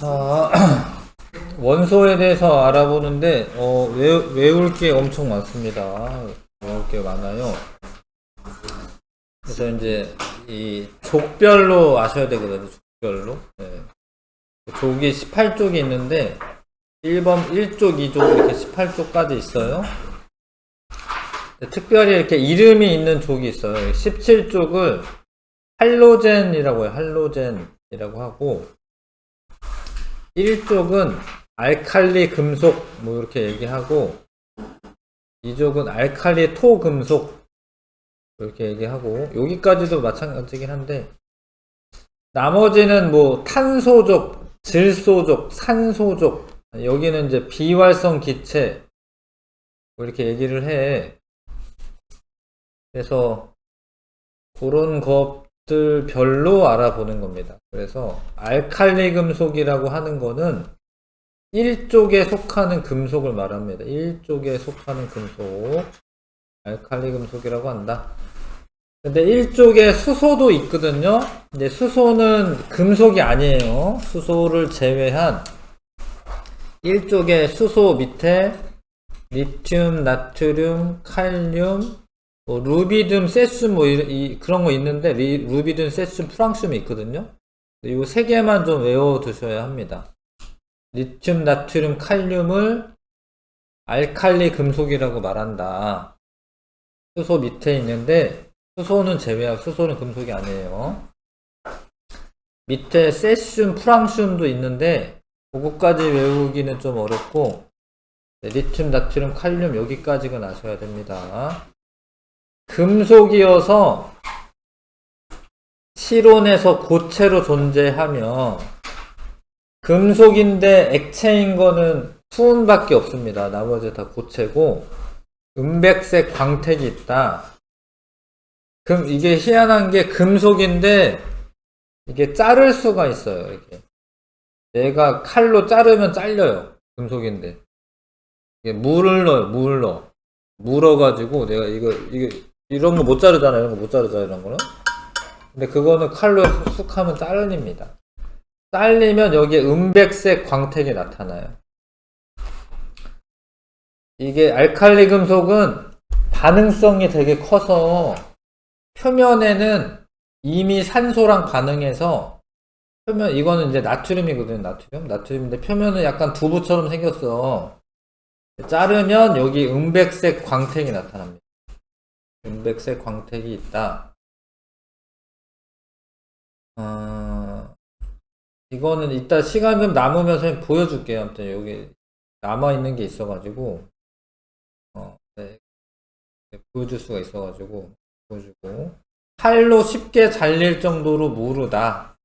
자, 원소에 대해서 알아보는데, 외울 게 엄청 많습니다. 외울 게 많아요. 그래서 이제, 이 족별로 아셔야 되거든요. 족별로. 네. 족이 18족이 있는데, 1번 1족, 2족 이렇게 18족까지 있어요. 특별히 이렇게 이름이 있는 족이 있어요. 17족을 할로젠이라고 해요. 할로젠이라고 하고, 1족은 알칼리 금속 뭐 이렇게 얘기하고 2족은 알칼리 토 금속 이렇게 얘기하고 여기까지도 마찬가지긴 한데 나머지는 뭐 탄소족, 질소족, 산소족 여기는 이제 비활성 기체 뭐 이렇게 얘기를 해. 그래서 그런 것들 별로 알아보는 겁니다. 그래서 알칼리 금속이라고 하는 거는 1족에 속하는 금속을 말합니다. 1족에 속하는 금속 알칼리 금속이라고 한다. 근데 1족에 수소도 있거든요. 근데 수소는 금속이 아니에요. 수소를 제외한 1족에 수소 밑에 리튬, 나트륨, 칼륨, 뭐 루비듐, 세슘 뭐 그런 거 있는데 루비듐, 세슘, 프랑슘이 있거든요. 이 세 개만 좀 외워두셔야 합니다. 리튬, 나트륨, 칼륨을 알칼리 금속이라고 말한다. 수소 밑에 있는데 수소는 제외하고 수소는 금속이 아니에요. 밑에 세슘, 프랑슘도 있는데 그거까지 외우기는 좀 어렵고 리튬, 나트륨, 칼륨 여기까지는 아셔야 됩니다. 금속이어서 실온에서 고체로 존재하며 금속인데 액체인 거는 수은밖에 없습니다. 나머지 다 고체고 은백색 광택이 있다. 이게 희한한 게 금속인데 이게 자를 수가 있어요. 이렇게 내가 칼로 자르면 잘려요. 금속인데 이게 물을 넣어. 물어가지고 내가 이런 거 못 자르잖아. 이런 거 못 자르잖아. 이런 거는. 근데 그거는 칼로 쑥 하면 잘립니다. 잘리면 여기에 은백색 광택이 나타나요. 이게 알칼리 금속은 반응성이 되게 커서 표면에는 이미 산소랑 반응해서 이거는 이제 나트륨이거든요. 나트륨인데 표면은 약간 두부처럼 생겼어. 자르면 여기 은백색 광택이 나타납니다. 은백색 광택이 있다. 이거는 이따 시간 좀 남으면 선생님 보여줄게요. 아무튼 여기 남아있는 게 있어가지고 네. 보여줄 수가 있어가지고 보여주고 칼로 쉽게 잘릴 정도로 무르다.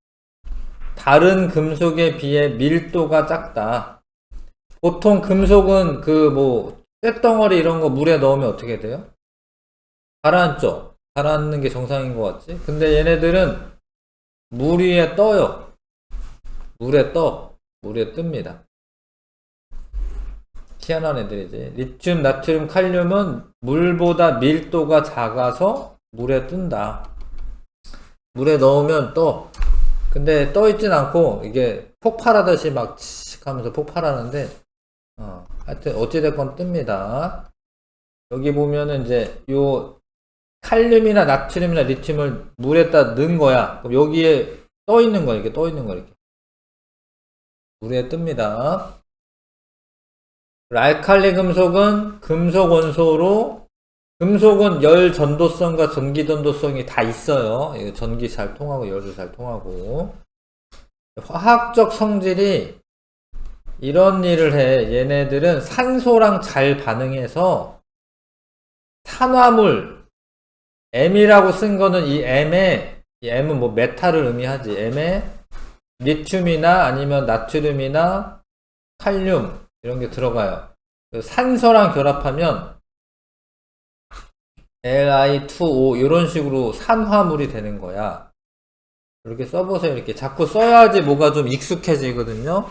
다른 금속에 비해 밀도가 작다. 보통 금속은 쇳덩어리 이런 거 물에 넣으면 어떻게 돼요? 가라앉죠? 가라앉는 게 정상인 것 같지? 근데 얘네들은 물 위에 떠요. 물에 뜹니다. 희한한 애들이지. 리튬, 나트륨, 칼륨은 물보다 밀도가 작아서 물에 뜬다. 물에 넣으면 떠. 근데 떠있진 않고 이게 폭발하듯이 막 칙 하면서 폭발하는데 하여튼 어찌됐건 뜹니다. 여기 보면은 이제 요 칼륨이나 나트륨이나 리튬을 물에다 넣은 거야. 그럼 여기에 떠있는 거야. 이렇게 떠있는 거야. 이렇게. 물에 뜹니다. 알칼리 금속은 금속 원소로 금속은 열 전도성과 전기 전도성이 다 있어요. 전기 잘 통하고 열도 잘 통하고 화학적 성질이 이런 일을 해. 얘네들은 산소랑 잘 반응해서 산화물 M이라고 쓴 거는 이 M은 뭐 메탈을 의미하지. M에 리튬이나 아니면 나트륨이나 칼륨 이런 게 들어가요. 산소랑 결합하면 Li2O 이런 식으로 산화물이 되는 거야. 이렇게 써보세요. 이렇게 자꾸 써야지 뭐가 좀 익숙해지거든요.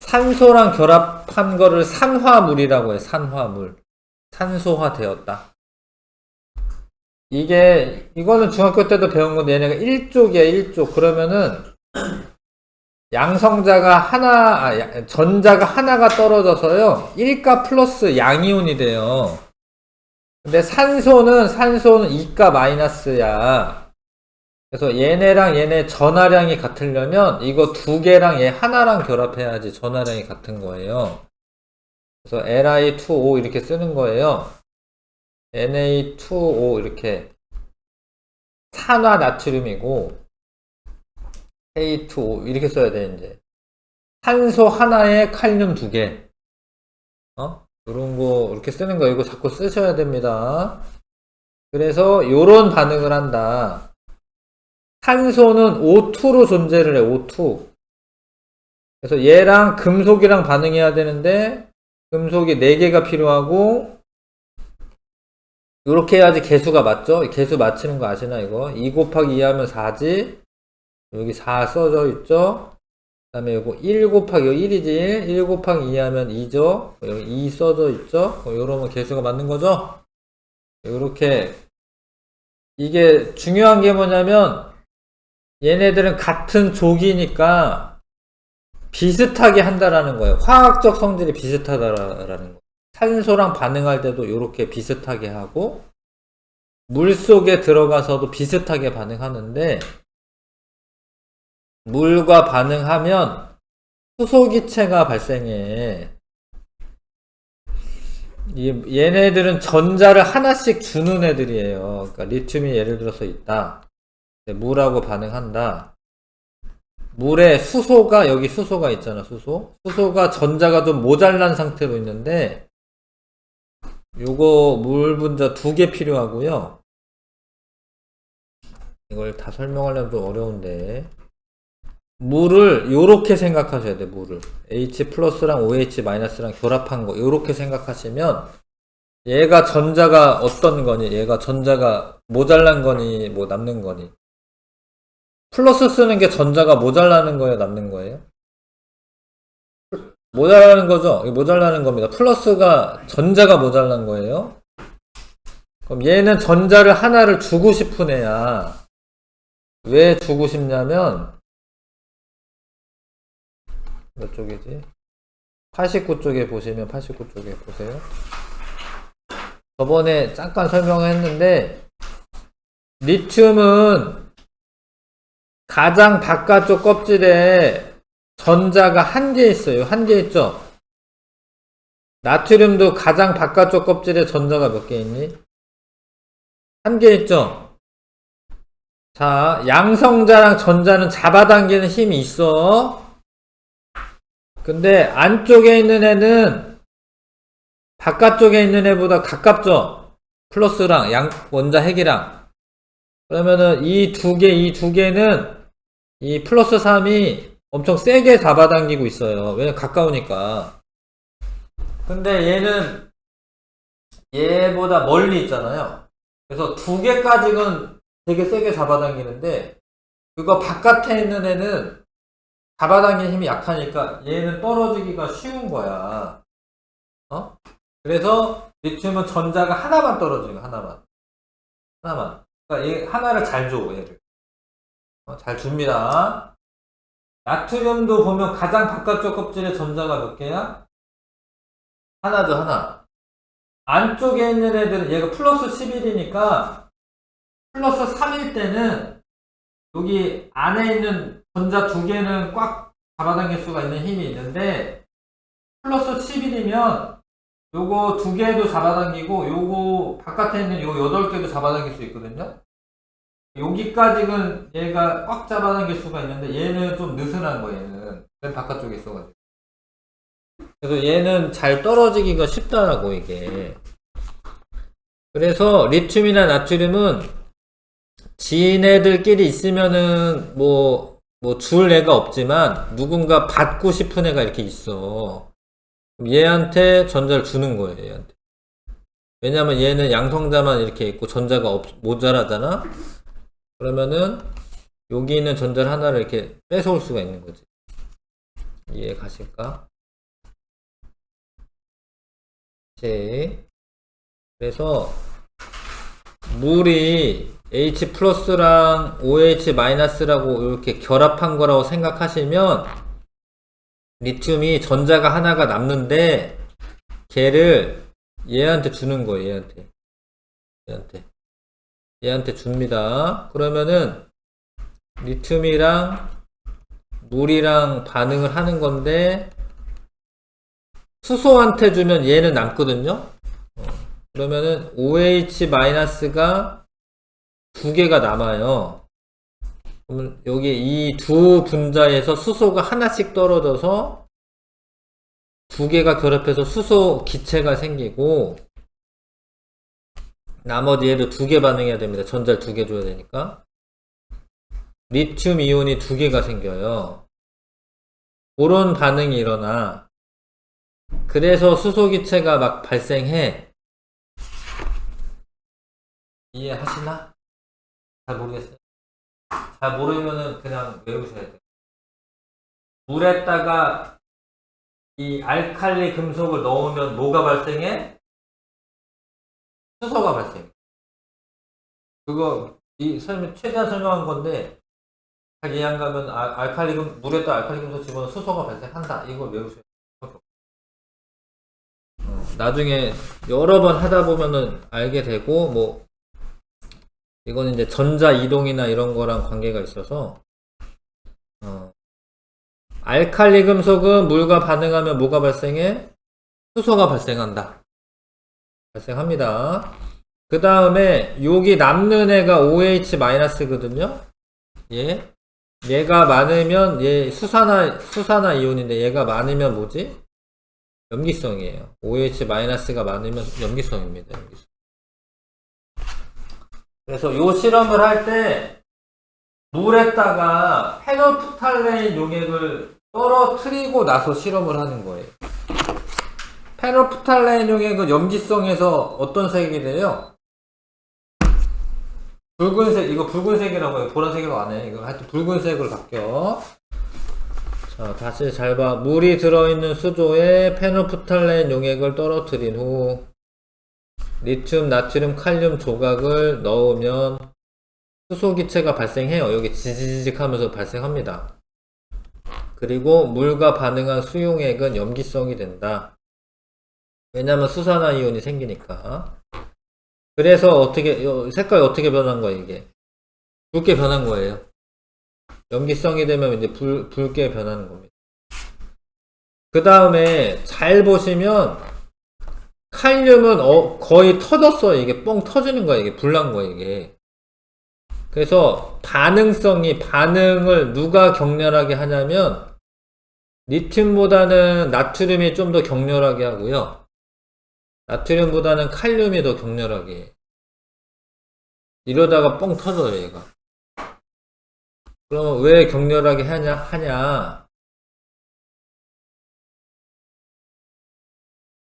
산소랑 결합한 거를 산화물이라고 해. 산화물. 산소화 되었다. 이거는 중학교 때도 배운 건데 얘네가 1족이야. 1족. 그러면은 양성자가 전자가 하나가 떨어져서요, 1가 플러스 양이온이 돼요. 근데 산소는 2가 마이너스야. 그래서 얘네랑 얘네 전하량이 같으려면 이거 두 개랑 얘 하나랑 결합해야지 전하량이 같은 거예요. 그래서 Li2O 이렇게 쓰는 거예요. Na2O 이렇게 산화 나트륨이고 K2O 이렇게 써야 돼. 이제 산소 하나에 칼륨 두 개. 이런 거 이렇게 쓰는 거 이거 자꾸 쓰셔야 됩니다. 그래서 요런 반응을 한다. 산소는 O2로 존재를 해. O2. 그래서 얘랑 금속이랑 반응해야 되는데 금속이 4개가 필요하고 이렇게 해야지 개수가 맞죠? 개수 맞추는 거 아시나 이거? 2 곱하기 2 하면 4지. 여기 4 써져 있죠? 그 다음에 요거 1 곱하기 1이지. 1 곱하기 2 하면 2죠? 여기 2 써져 있죠? 요러면 개수가 맞는 거죠? 요렇게. 이게 중요한 게 뭐냐면 얘네들은 같은 족이니까 비슷하게 한다라는 거예요. 화학적 성질이 비슷하다라는 거예요. 산소랑 반응할 때도 이렇게 비슷하게 하고 물 속에 들어가서도 비슷하게 반응하는데 물과 반응하면 수소기체가 발생해. 얘네들은 전자를 하나씩 주는 애들이에요. 그러니까 리튬이 예를 들어서 있다. 물하고 반응한다. 물에 수소가, 여기 수소가 있잖아, 수소가 전자가 좀 모자란 상태로 있는데 요거 물 분자 2개 필요하고요. 이걸 다 설명하려면 좀 어려운데 물을 요렇게 생각하셔야 돼. 물을 H 플러스랑 OH 마이너스랑 결합한 거 요렇게 생각하시면 얘가 전자가 어떤 거니, 얘가 전자가 모자란 거니 뭐 남는 거니. 플러스 쓰는 게 전자가 모자라는 거예요, 남는 거예요? 모자라는 거죠? 모자라는 겁니다. 플러스가 전자가 모자란 거예요. 그럼 얘는 전자를 하나를 주고 싶은 애야. 왜 주고 싶냐면 몇 쪽이지? 89쪽에 보시면 89쪽에 보세요. 저번에 잠깐 설명했는데 리튬은 가장 바깥쪽 껍질에 전자가 한 개 있어요. 한 개 있죠? 나트륨도 가장 바깥쪽 껍질에 전자가 몇 개 있니? 한 개 있죠? 자, 양성자랑 전자는 잡아당기는 힘이 있어. 근데 안쪽에 있는 애는 바깥쪽에 있는 애보다 가깝죠? 플러스랑 원자 핵이랑. 그러면은 이 두 개는 이 플러스 3이 엄청 세게 잡아당기고 있어요. 왜냐면 가까우니까. 근데 얘는 얘보다 멀리 있잖아요. 그래서 2개까지는 되게 세게 잡아당기는데 그거 바깥에 있는 애는 잡아당기는 힘이 약하니까 얘는 떨어지기가 쉬운 거야. 그래서 리튬은 전자가 하나만 떨어지는 거야. 하나만. 그러니까 얘 하나를 잘 줘, 얘를. 잘 줍니다. 나트륨도 보면 가장 바깥쪽 껍질에 전자가 몇 개야? 하나죠, 하나. 안쪽에 있는 애들은 얘가 플러스 11이니까 플러스 3일 때는 여기 안에 있는 전자 2개는 꽉 잡아당길 수가 있는 힘이 있는데 플러스 11이면 요거 2개도 잡아당기고 요거 바깥에 있는 요 8개도 잡아당길 수 있거든요. 여기까지는 얘가 꽉 잡아당길 수가 있는데 얘는 좀 느슨한 거. 얘는 맨 바깥쪽에 있어가지고 그래서 얘는 잘 떨어지기가 쉽다라고 이게. 그래서 리튬이나 나트륨은 지네들끼리 있으면은 뭐 줄 애가 없지만 누군가 받고 싶은 애가 이렇게 있어. 얘한테 전자를 주는 거예요. 얘한테. 왜냐면 얘는 양성자만 이렇게 있고 전자가 모자라잖아. 그러면은 여기 있는 전자를 하나를 이렇게 뺏어올 수가 있는 거지. 이해 가실까? 그래서 물이 H 플러스랑 OH 마이너스라고 이렇게 결합한 거라고 생각하시면 리튬이 전자가 하나가 남는데 걔를 얘한테 주는 거예요. 얘한테 줍니다. 그러면은 리튬이랑 물이랑 반응을 하는 건데 수소한테 주면 얘는 남거든요. 그러면은 OH-가 두 개가 남아요. 그러면 여기 이 두 분자에서 수소가 하나씩 떨어져서 두 개가 결합해서 수소 기체가 생기고 나머지 얘도 두 개 반응해야 됩니다. 전자를 두 개 줘야 되니까. 리튬 이온이 두 개가 생겨요. 그런 반응이 일어나. 그래서 수소 기체가 막 발생해. 이해하시나? 잘 모르겠어요. 잘 모르면은 그냥 외우셔야 돼요. 물에다가 이 알칼리 금속을 넣으면 뭐가 발생해? 수소가 발생해. 그거 최대한 설명한 건데 잘 이해 안 가면 물에다 알칼리 금속 집어넣으면 수소가 발생한다. 이걸 외우셔야 돼요. 나중에 여러 번 하다 보면은 알게 되고 뭐 이거는 이제 전자 이동이나 이런 거랑 관계가 있어서 알칼리 금속은 물과 반응하면 뭐가 발생해? 수소가 발생한다. 발생합니다. 그 다음에 여기 남는 애가 OH-거든요. 얘가 많으면 얘 수산화 이온인데 얘가 많으면 뭐지? 염기성이에요. OH-가 많으면 염기성입니다. 염기성. 그래서 요 실험을 할 때 물에다가 페놀프탈레인 용액을 떨어뜨리고 나서 실험을 하는 거예요. 페놀프탈레인 용액은 염기성에서 어떤 색이 돼요? 붉은색, 이거 붉은색이라고 해요. 보라색이라고 안 해. 이거 하여튼 붉은색으로 바뀌어. 자, 다시 잘 봐. 물이 들어있는 수조에 페놀프탈레인 용액을 떨어뜨린 후 리튬, 나트륨, 칼륨 조각을 넣으면 수소 기체가 발생해요. 여기 지지직 하면서 발생합니다. 그리고 물과 반응한 수용액은 염기성이 된다. 왜냐면 수산화 이온이 생기니까. 그래서 색깔이 어떻게 변한 거예요, 이게? 붉게 변한 거예요. 염기성이 되면 이제 붉게 변하는 겁니다. 그 다음에 잘 보시면 칼륨은 거의 터졌어요. 이게 뻥 터지는 거예요. 이게 불난 거예요, 이게. 그래서 반응을 누가 격렬하게 하냐면 리튬보다는 나트륨이 좀 더 격렬하게 하고요. 나트륨보다는 칼륨이 더 격렬하게 해요. 이러다가 뻥 터져요, 얘가. 그러면 왜 격렬하게 하냐?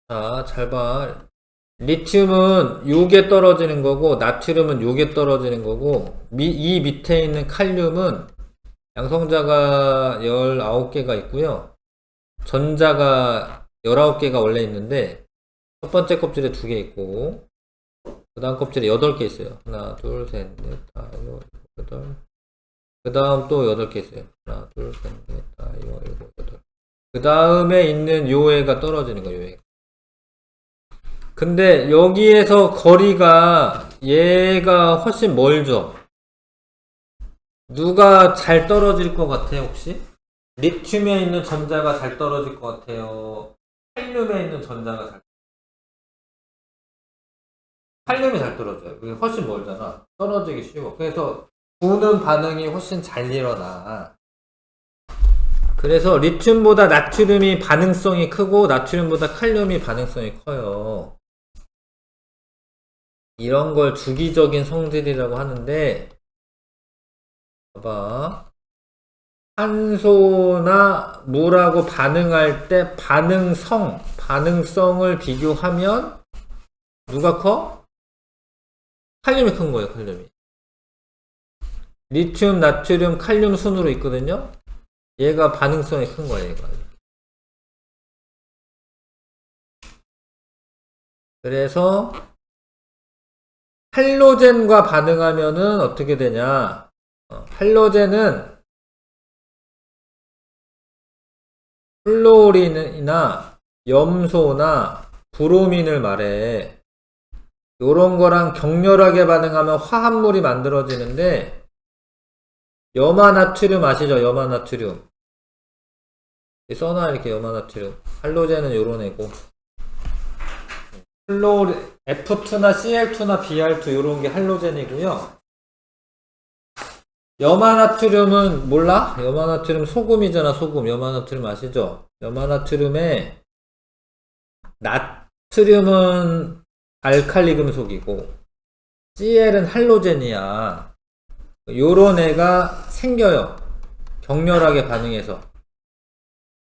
자, 잘 봐. 리튬은 요게 떨어지는 거고, 나트륨은 요게 떨어지는 거고, 이 밑에 있는 칼륨은 양성자가 19개가 있고요. 전자가 19개가 원래 있는데, 첫 번째 껍질에 2개 있고, 그 다음 껍질에 8개 있어요. 하나, 둘, 셋, 넷, 다, 여, 여덟. 그 다음 또 8개 있어요. 하나, 둘, 셋, 넷, 다, 여, 일곱, 여덟. 그 다음에 있는 요 애가 떨어지는 거예요, 요 애가. 근데 여기에서 거리가 얘가 훨씬 멀죠? 누가 잘 떨어질 것 같아요, 혹시? 리튬에 있는 전자가 잘 떨어질 것 같아요? 칼륨에 있는 전자가 칼륨이 잘 떨어져요. 그게 훨씬 멀잖아. 떨어지기 쉬워. 그래서 부는 반응이 훨씬 잘 일어나. 그래서 리튬보다 나트륨이 반응성이 크고 나트륨보다 칼륨이 반응성이 커요. 이런 걸 주기적인 성질이라고 하는데, 봐봐. 산소나 물하고 반응할 때 반응성을 비교하면 누가 커? 칼륨이 큰 거예요, 칼륨이. 리튬, 나트륨, 칼륨 순으로 있거든요? 얘가 반응성이 큰 거예요, 얘가. 그래서 할로젠과 반응하면은 어떻게 되냐? 할로젠은 플로린이나 염소나 브로민을 말해. 요런 거랑 격렬하게 반응하면 화합물이 만들어지는데, 염화나트륨 아시죠? 염화나트륨. 써놔, 이렇게 염화나트륨. 할로젠은 요런 애고. F2나 Cl2나 Br2 요런 게 할로젠이고요. 염화나트륨은 몰라? 염화나트륨 소금이잖아, 소금. 염화나트륨 아시죠? 염화나트륨에 나트륨은 알칼리 금속이고 Cl은 할로젠이야. 요런 애가 생겨요. 격렬하게 반응해서.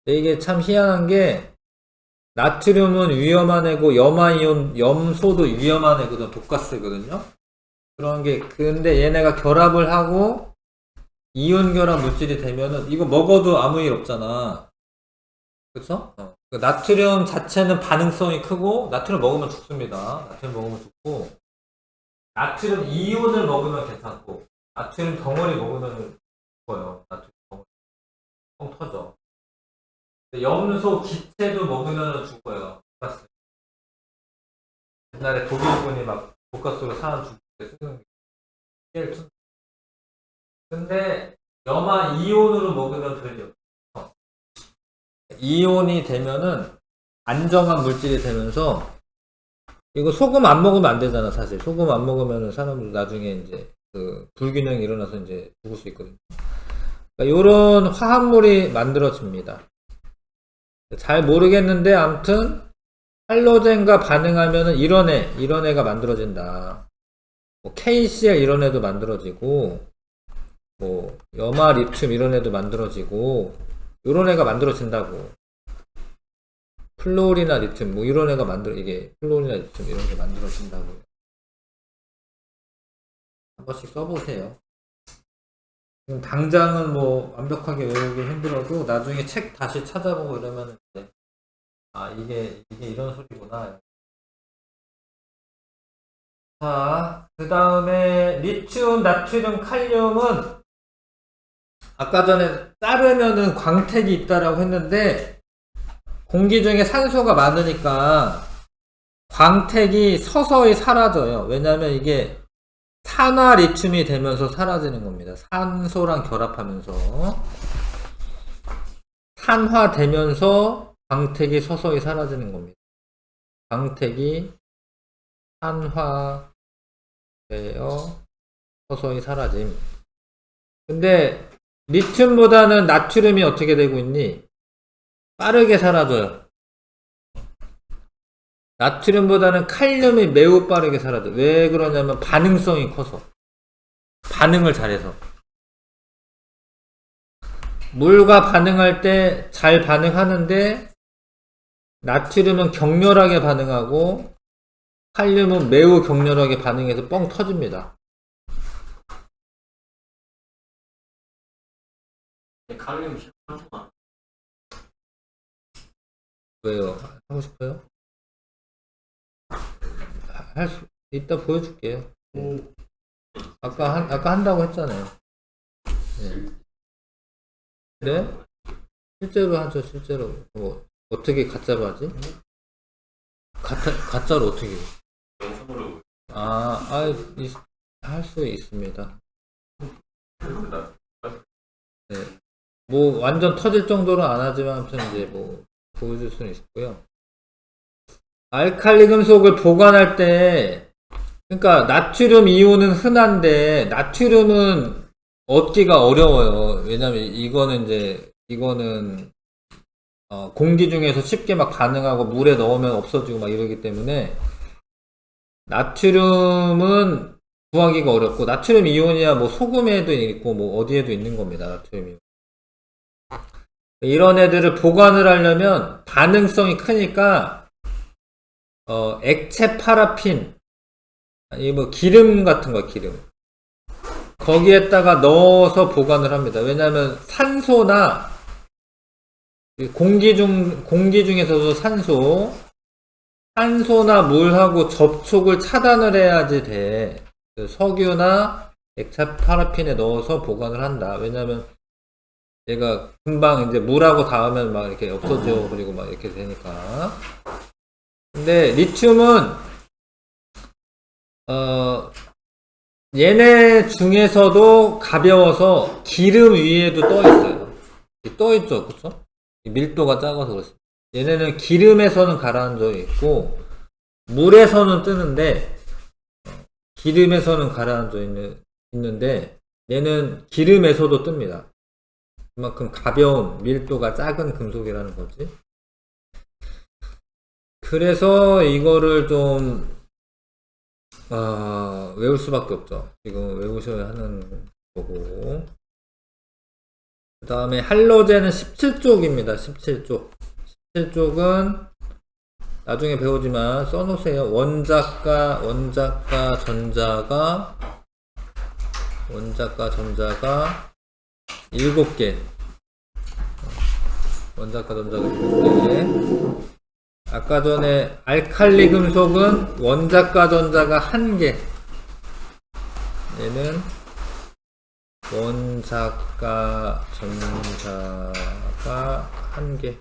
근데 이게 참 희한한 게 나트륨은 위험한 애고 염화이온, 염소도 위험한 애거든. 독가스거든요. 그런 게 근데 얘네가 결합을 하고 이온 결합 물질이 되면은 이거 먹어도 아무 일 없잖아. 그쵸? 그 나트륨 자체는 반응성이 크고 나트륨 먹으면 죽습니다. 나트륨 먹으면 죽고 나트륨 이온을 먹으면 괜찮고 나트륨 덩어리 먹으면 죽어요. 나트륨 덩어리 뻥 터져. 염소 기체도 먹으면 죽어요. 독가스. 옛날에 독일군이 막 독가스로 사람 죽을 때 쓰는 게 근데 염화 이온으로 먹으면 별일 없어. 이온이 되면은 안정한 물질이 되면서 이거 소금 안 먹으면 안 되잖아. 사실 소금 안 먹으면 사람들 나중에 이제 그 불균형이 일어나서 이제 죽을 수 있거든요. 그러니까 요런 화합물이 만들어집니다. 잘 모르겠는데 아무튼 할로젠과 반응하면은 이런 애가 만들어진다. 뭐 KCl 이런 애도 만들어지고 뭐 염화 리튬 이런 애도 만들어지고 이런 애가 만들어진다고. 플로리나 리튬 뭐 이런 애가 이게 플로리나 리튬 이런 게 만들어진다고. 한 번씩 써보세요. 지금 당장은 뭐 완벽하게 외우기 힘들어도 나중에 책 다시 찾아보고 이러면 이제 아 이게 이런 소리구나. 자, 그 다음에 리튬, 나트륨, 칼륨은 아까 전에 자르면은 광택이 있다라고 했는데 공기 중에 산소가 많으니까 광택이 서서히 사라져요. 왜냐면 이게 산화 리튬이 되면서 사라지는 겁니다. 산소랑 결합하면서 산화되면서 광택이 서서히 사라지는 겁니다. 광택이 산화되어 서서히 사라짐. 근데 리튬보다는 나트륨이 어떻게 되고 있니? 빠르게 사라져요. 나트륨보다는 칼륨이 매우 빠르게 사라져. 왜 그러냐면 반응성이 커서. 반응을 잘해서. 물과 반응할 때 잘 반응하는데 나트륨은 격렬하게 반응하고 칼륨은 매우 격렬하게 반응해서 뻥 터집니다. 칼륨 싫어하잖아. 왜요? 하고 싶어요? 이따 보여줄게요. 아까 한다고 했잖아요. 네. 그래? 실제로 하죠, 실제로. 뭐, 어떻게 가짜로 하지? 가짜로 어떻게? 영상으로. 할 수 있습니다. 네. 뭐, 완전 터질 정도로 안 하지만, 아무튼 이제 뭐, 보여줄 수는 있고요. 알칼리 금속을 보관할 때, 그러니까 나트륨 이온은 흔한데, 나트륨은 얻기가 어려워요. 왜냐면 이거는 공기 중에서 쉽게 막 반응하고 물에 넣으면 없어지고 막 이러기 때문에 나트륨은 구하기가 어렵고, 나트륨 이온이야 뭐 소금에도 있고 뭐 어디에도 있는 겁니다. 나트륨 이온. 이런 애들을 보관을 하려면 반응성이 크니까 액체 파라핀, 이 뭐 기름 같은 거, 기름. 거기에다가 넣어서 보관을 합니다. 왜냐하면 산소나 공기 중에서도 산소나 물하고 접촉을 차단을 해야지 돼. 석유나 액체 파라핀에 넣어서 보관을 한다. 왜냐하면 얘가 금방 이제 물하고 닿으면 막 이렇게 없어져 버리고 막 이렇게 되니까. 근데 리튬은 얘네 중에서도 가벼워서 기름 위에도 떠 있어요. 떠 있죠, 그쵸? 밀도가 작아서 그렇습니다. 얘네는 기름에서는 가라앉아 있고 물에서는 뜨는데 기름에서는 가라앉아 있는데 얘는 기름에서도 뜹니다. 그만큼 가벼운 밀도가 작은 금속이라는 거지. 그래서 이거를 좀 외울 수밖에 없죠. 지금 외우셔야 하는 거고. 그 다음에 할로젠은 17쪽입니다. 17쪽. 17쪽은 나중에 배우지만 써놓으세요. 원자가 전자가 7개. 원자가 전자가 7개. 아까 전에 알칼리 금속은 원자가 전자가 1개. 얘는 원자가 전자가 1개.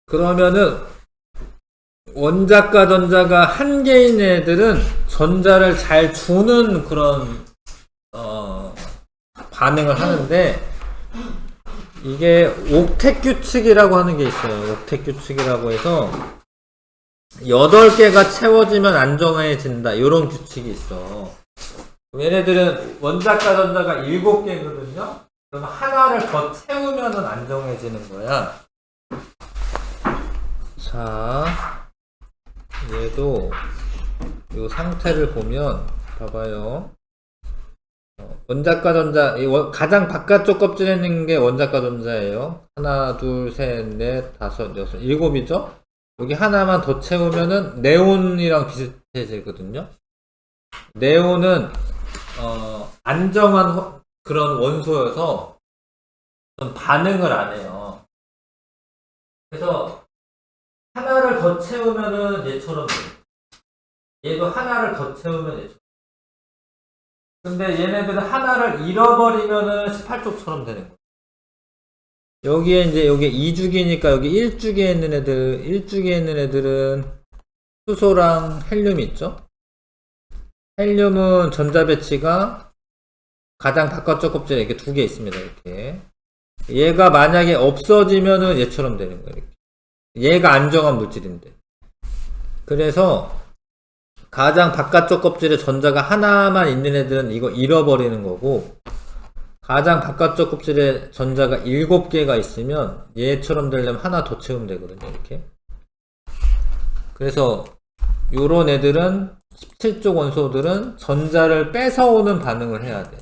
그러면은 원자가 전자가 1개인 애들은 전자를 잘 주는 그런 반응을 하는데 이게 옥텟 규칙이라고 하는 게 있어요. 옥텟 규칙이라고 해서 8개가 채워지면 안정해진다. 이런 규칙이 있어. 얘네들은 원자가 전자가 7개거든요. 그럼 하나를 더 채우면은 안정해지는 거야. 자, 얘도 이 상태를 보면 봐봐요. 원자가 전자, 가장 바깥쪽 껍질에 있는 게 원자가 전자예요. 하나, 둘, 셋, 넷, 다섯, 여섯, 7이죠? 여기 하나만 더 채우면은 네온이랑 비슷해지거든요. 네온은 안정한 그런 원소여서 반응을 안 해요. 그래서 하나를 더 채우면은 얘처럼 돼요. 얘도 하나를 더 채우면 얘처럼. 근데 얘네들은 하나를 잃어버리면은 18쪽처럼 되는 거예요. 여기에 이제 여기 2주기니까 여기 1주기에 있는 애들은 수소랑 헬륨이 있죠. 헬륨은 전자 배치가 가장 바깥쪽 껍질에 이렇게 2개 있습니다. 이렇게. 얘가 만약에 없어지면은 얘처럼 되는 거예요. 이렇게. 얘가 안정한 물질인데. 그래서 가장 바깥쪽 껍질에 전자가 하나만 있는 애들은 이거 잃어버리는 거고, 가장 바깥쪽 껍질에 전자가 7개가 있으면 얘처럼 되려면 하나 더 채우면 되거든요. 이렇게. 그래서 요런 애들은 17쪽 원소들은 전자를 뺏어오는 반응을 해야 돼.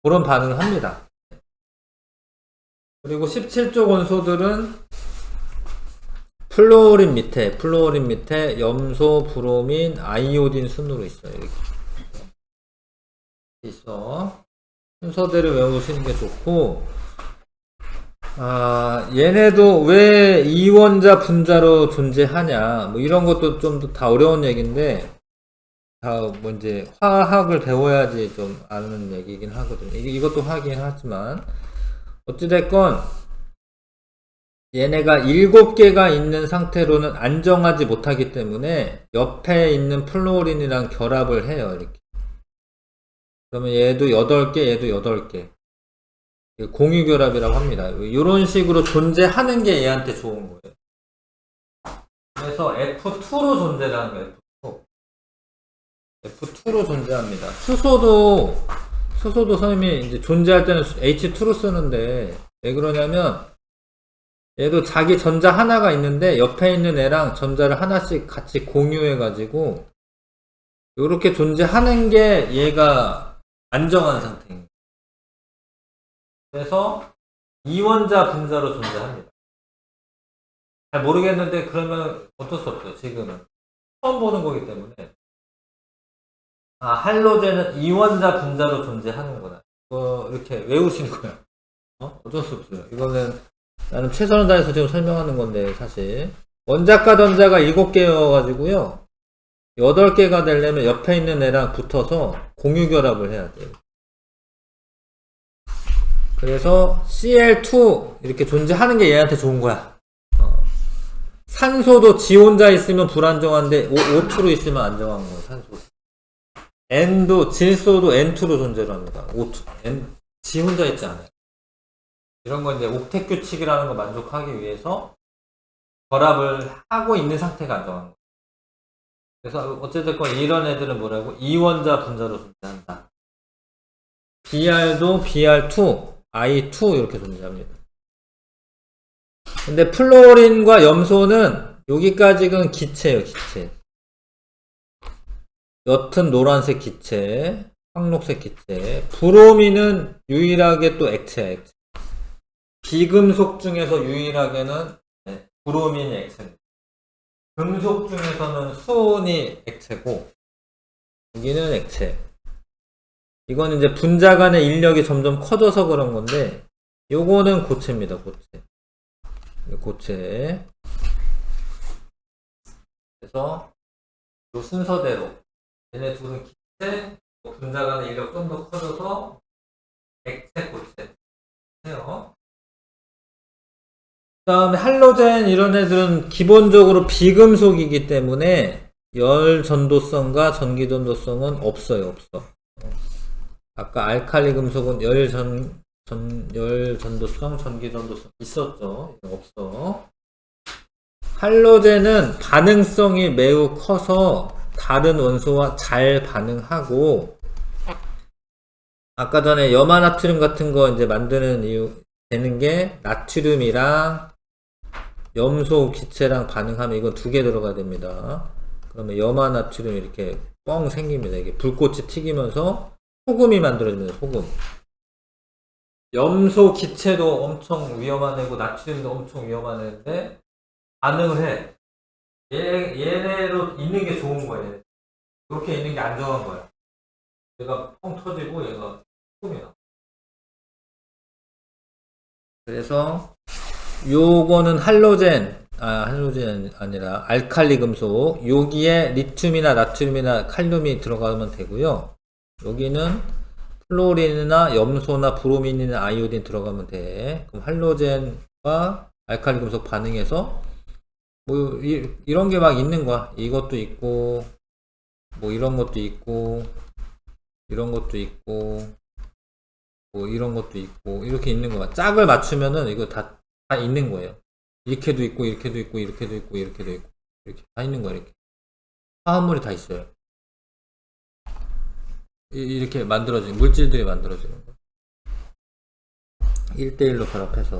그런 반응을 합니다. 그리고 17쪽 원소들은 플로린 밑에 염소, 브로민, 아이오딘 순으로 있어요. 이렇게 있어. 순서대로 외우시는 게 좋고, 얘네도 왜 이원자 분자로 존재하냐, 뭐 이런 것도 좀 다 어려운 얘기인데, 다 뭐 이제 화학을 배워야지 좀 아는 얘기긴 하거든요. 이것도 하긴 하지만, 어찌됐건, 얘네가 7개가 있는 상태로는 안정하지 못하기 때문에 옆에 있는 플로린이랑 결합을 해요. 이렇게. 그러면 얘도 8개, 얘도 8개. 공유결합이라고 합니다. 이런 식으로 존재하는 게 얘한테 좋은 거예요. 그래서 F2로 존재하는 거예요. F2로 존재합니다. 수소도 선생님이 이제 존재할 때는 H2로 쓰는데, 왜 그러냐면, 얘도 자기 전자 하나가 있는데 옆에 있는 애랑 전자를 하나씩 같이 공유해가지고 이렇게 존재하는 게 얘가 안정한 상태입니다. 그래서 이원자 분자로 존재합니다. 잘 모르겠는데 그러면 어쩔 수 없어요. 지금은 처음 보는 거기 때문에. 할로젠은 이원자 분자로 존재하는구나. 이렇게 외우시는 거야. 어쩔 수 없어요. 이거는 나는 최선을 다해서 지금 설명하는 건데, 사실. 원자가 전자가 7개여가지고요. 8개가 되려면 옆에 있는 애랑 붙어서 공유 결합을 해야 돼요. 그래서 Cl2 이렇게 존재하는 게 얘한테 좋은 거야. 산소도 지 혼자 있으면 불안정한데 O2로 있으면 안정한 거야. 산소. N도 질소도 N2로 존재를 합니다. O2, N, 지 혼자 있지 않아요. 이런 건 이제 옥텟 규칙이라는 거 만족하기 위해서 결합을 하고 있는 상태가 안정한 거예요. 그래서 어쨌든 이런 애들은 뭐라고? 이원자 분자로 존재한다. Br도 Br2, I2 이렇게 존재합니다. 근데 플로린과 염소는 여기까지는 기체예요, 기체. 옅은 노란색 기체, 황록색 기체. 브로민은 유일하게 또 액체야, 액체. 비금속 중에서 유일하게는 브로민이 액체입니다. 금속 중에서는 수온이 액체고, 여기는 액체. 이건 이제 분자 간의 인력이 점점 커져서 그런 건데, 요거는 고체입니다, 고체. 고체. 그래서 요 순서대로 얘네 둘은 기체, 분자 간의 인력 좀 더 커져서 액체, 고체 해요. 그 다음에 할로젠 이런 애들은 기본적으로 비금속이기 때문에 열 전도성과 전기 전도성은 없어요, 없어. 아까 알칼리 금속은 열 전도성, 전기 전도성 있었죠. 없어. 할로젠은 반응성이 매우 커서 다른 원소와 잘 반응하고, 아까 전에 염화나트륨 같은 거 이제 만드는 이유 되는 게 나트륨이랑 염소 기체랑 반응하면 이건 2개 들어가야 됩니다. 그러면 염화나트륨이 이렇게 뻥 생깁니다. 이게 불꽃이 튀기면서 소금이 만들어집니다. 소금. 염소 기체도 엄청 위험한 애고 나트륨도 엄청 위험한 애인데 반응을 해. 얘네로 있는 게 좋은 거예요. 이렇게 있는 게 안정한 거야. 얘가 펑 터지고 얘가 소금이 나. 그래서 요거는 할로젠 아니라 알칼리 금속. 여기에 리튬이나 나트륨이나 칼륨이 들어가면 되고요. 여기는 플로린이나 염소나 브로민이나 아이오딘 들어가면 돼. 그럼 할로젠과 알칼리 금속 반응해서 뭐 이런 게 막 있는 거야. 이것도 있고 뭐 이런 것도 있고 이런 것도 있고 뭐 이런 것도 있고 이렇게 있는 거야. 짝을 맞추면은 이거 다 있는 거예요. 이렇게도 있고 이렇게도 있고 이렇게도 있고 이렇게도 있고 이렇게 다 있는 거야. 이렇게 화합물이 다 있어요. 이렇게 만들어진 물질들이 만들어지는 거예요. 1대1로 결합해서.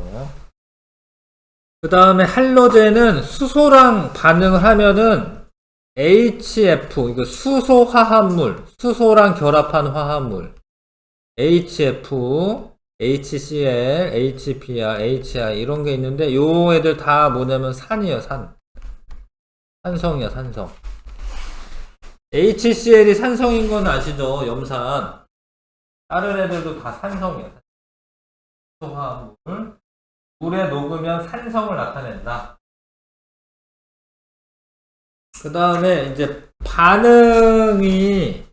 그 다음에 할로젠은 수소랑 반응을 하면은 HF, 이거 수소 화합물, 수소랑 결합한 화합물, HF, HCl, HBr, HI 이런 게 있는데 요 애들 다 뭐냐면 산이에요, 산. 산성이야, 산성. HCl이 산성인 건 아시죠? 염산. 다른 애들도 다 산성이에요. 수소 화합물. 물에 녹으면 산성을 나타낸다. 그 다음에 이제 반응이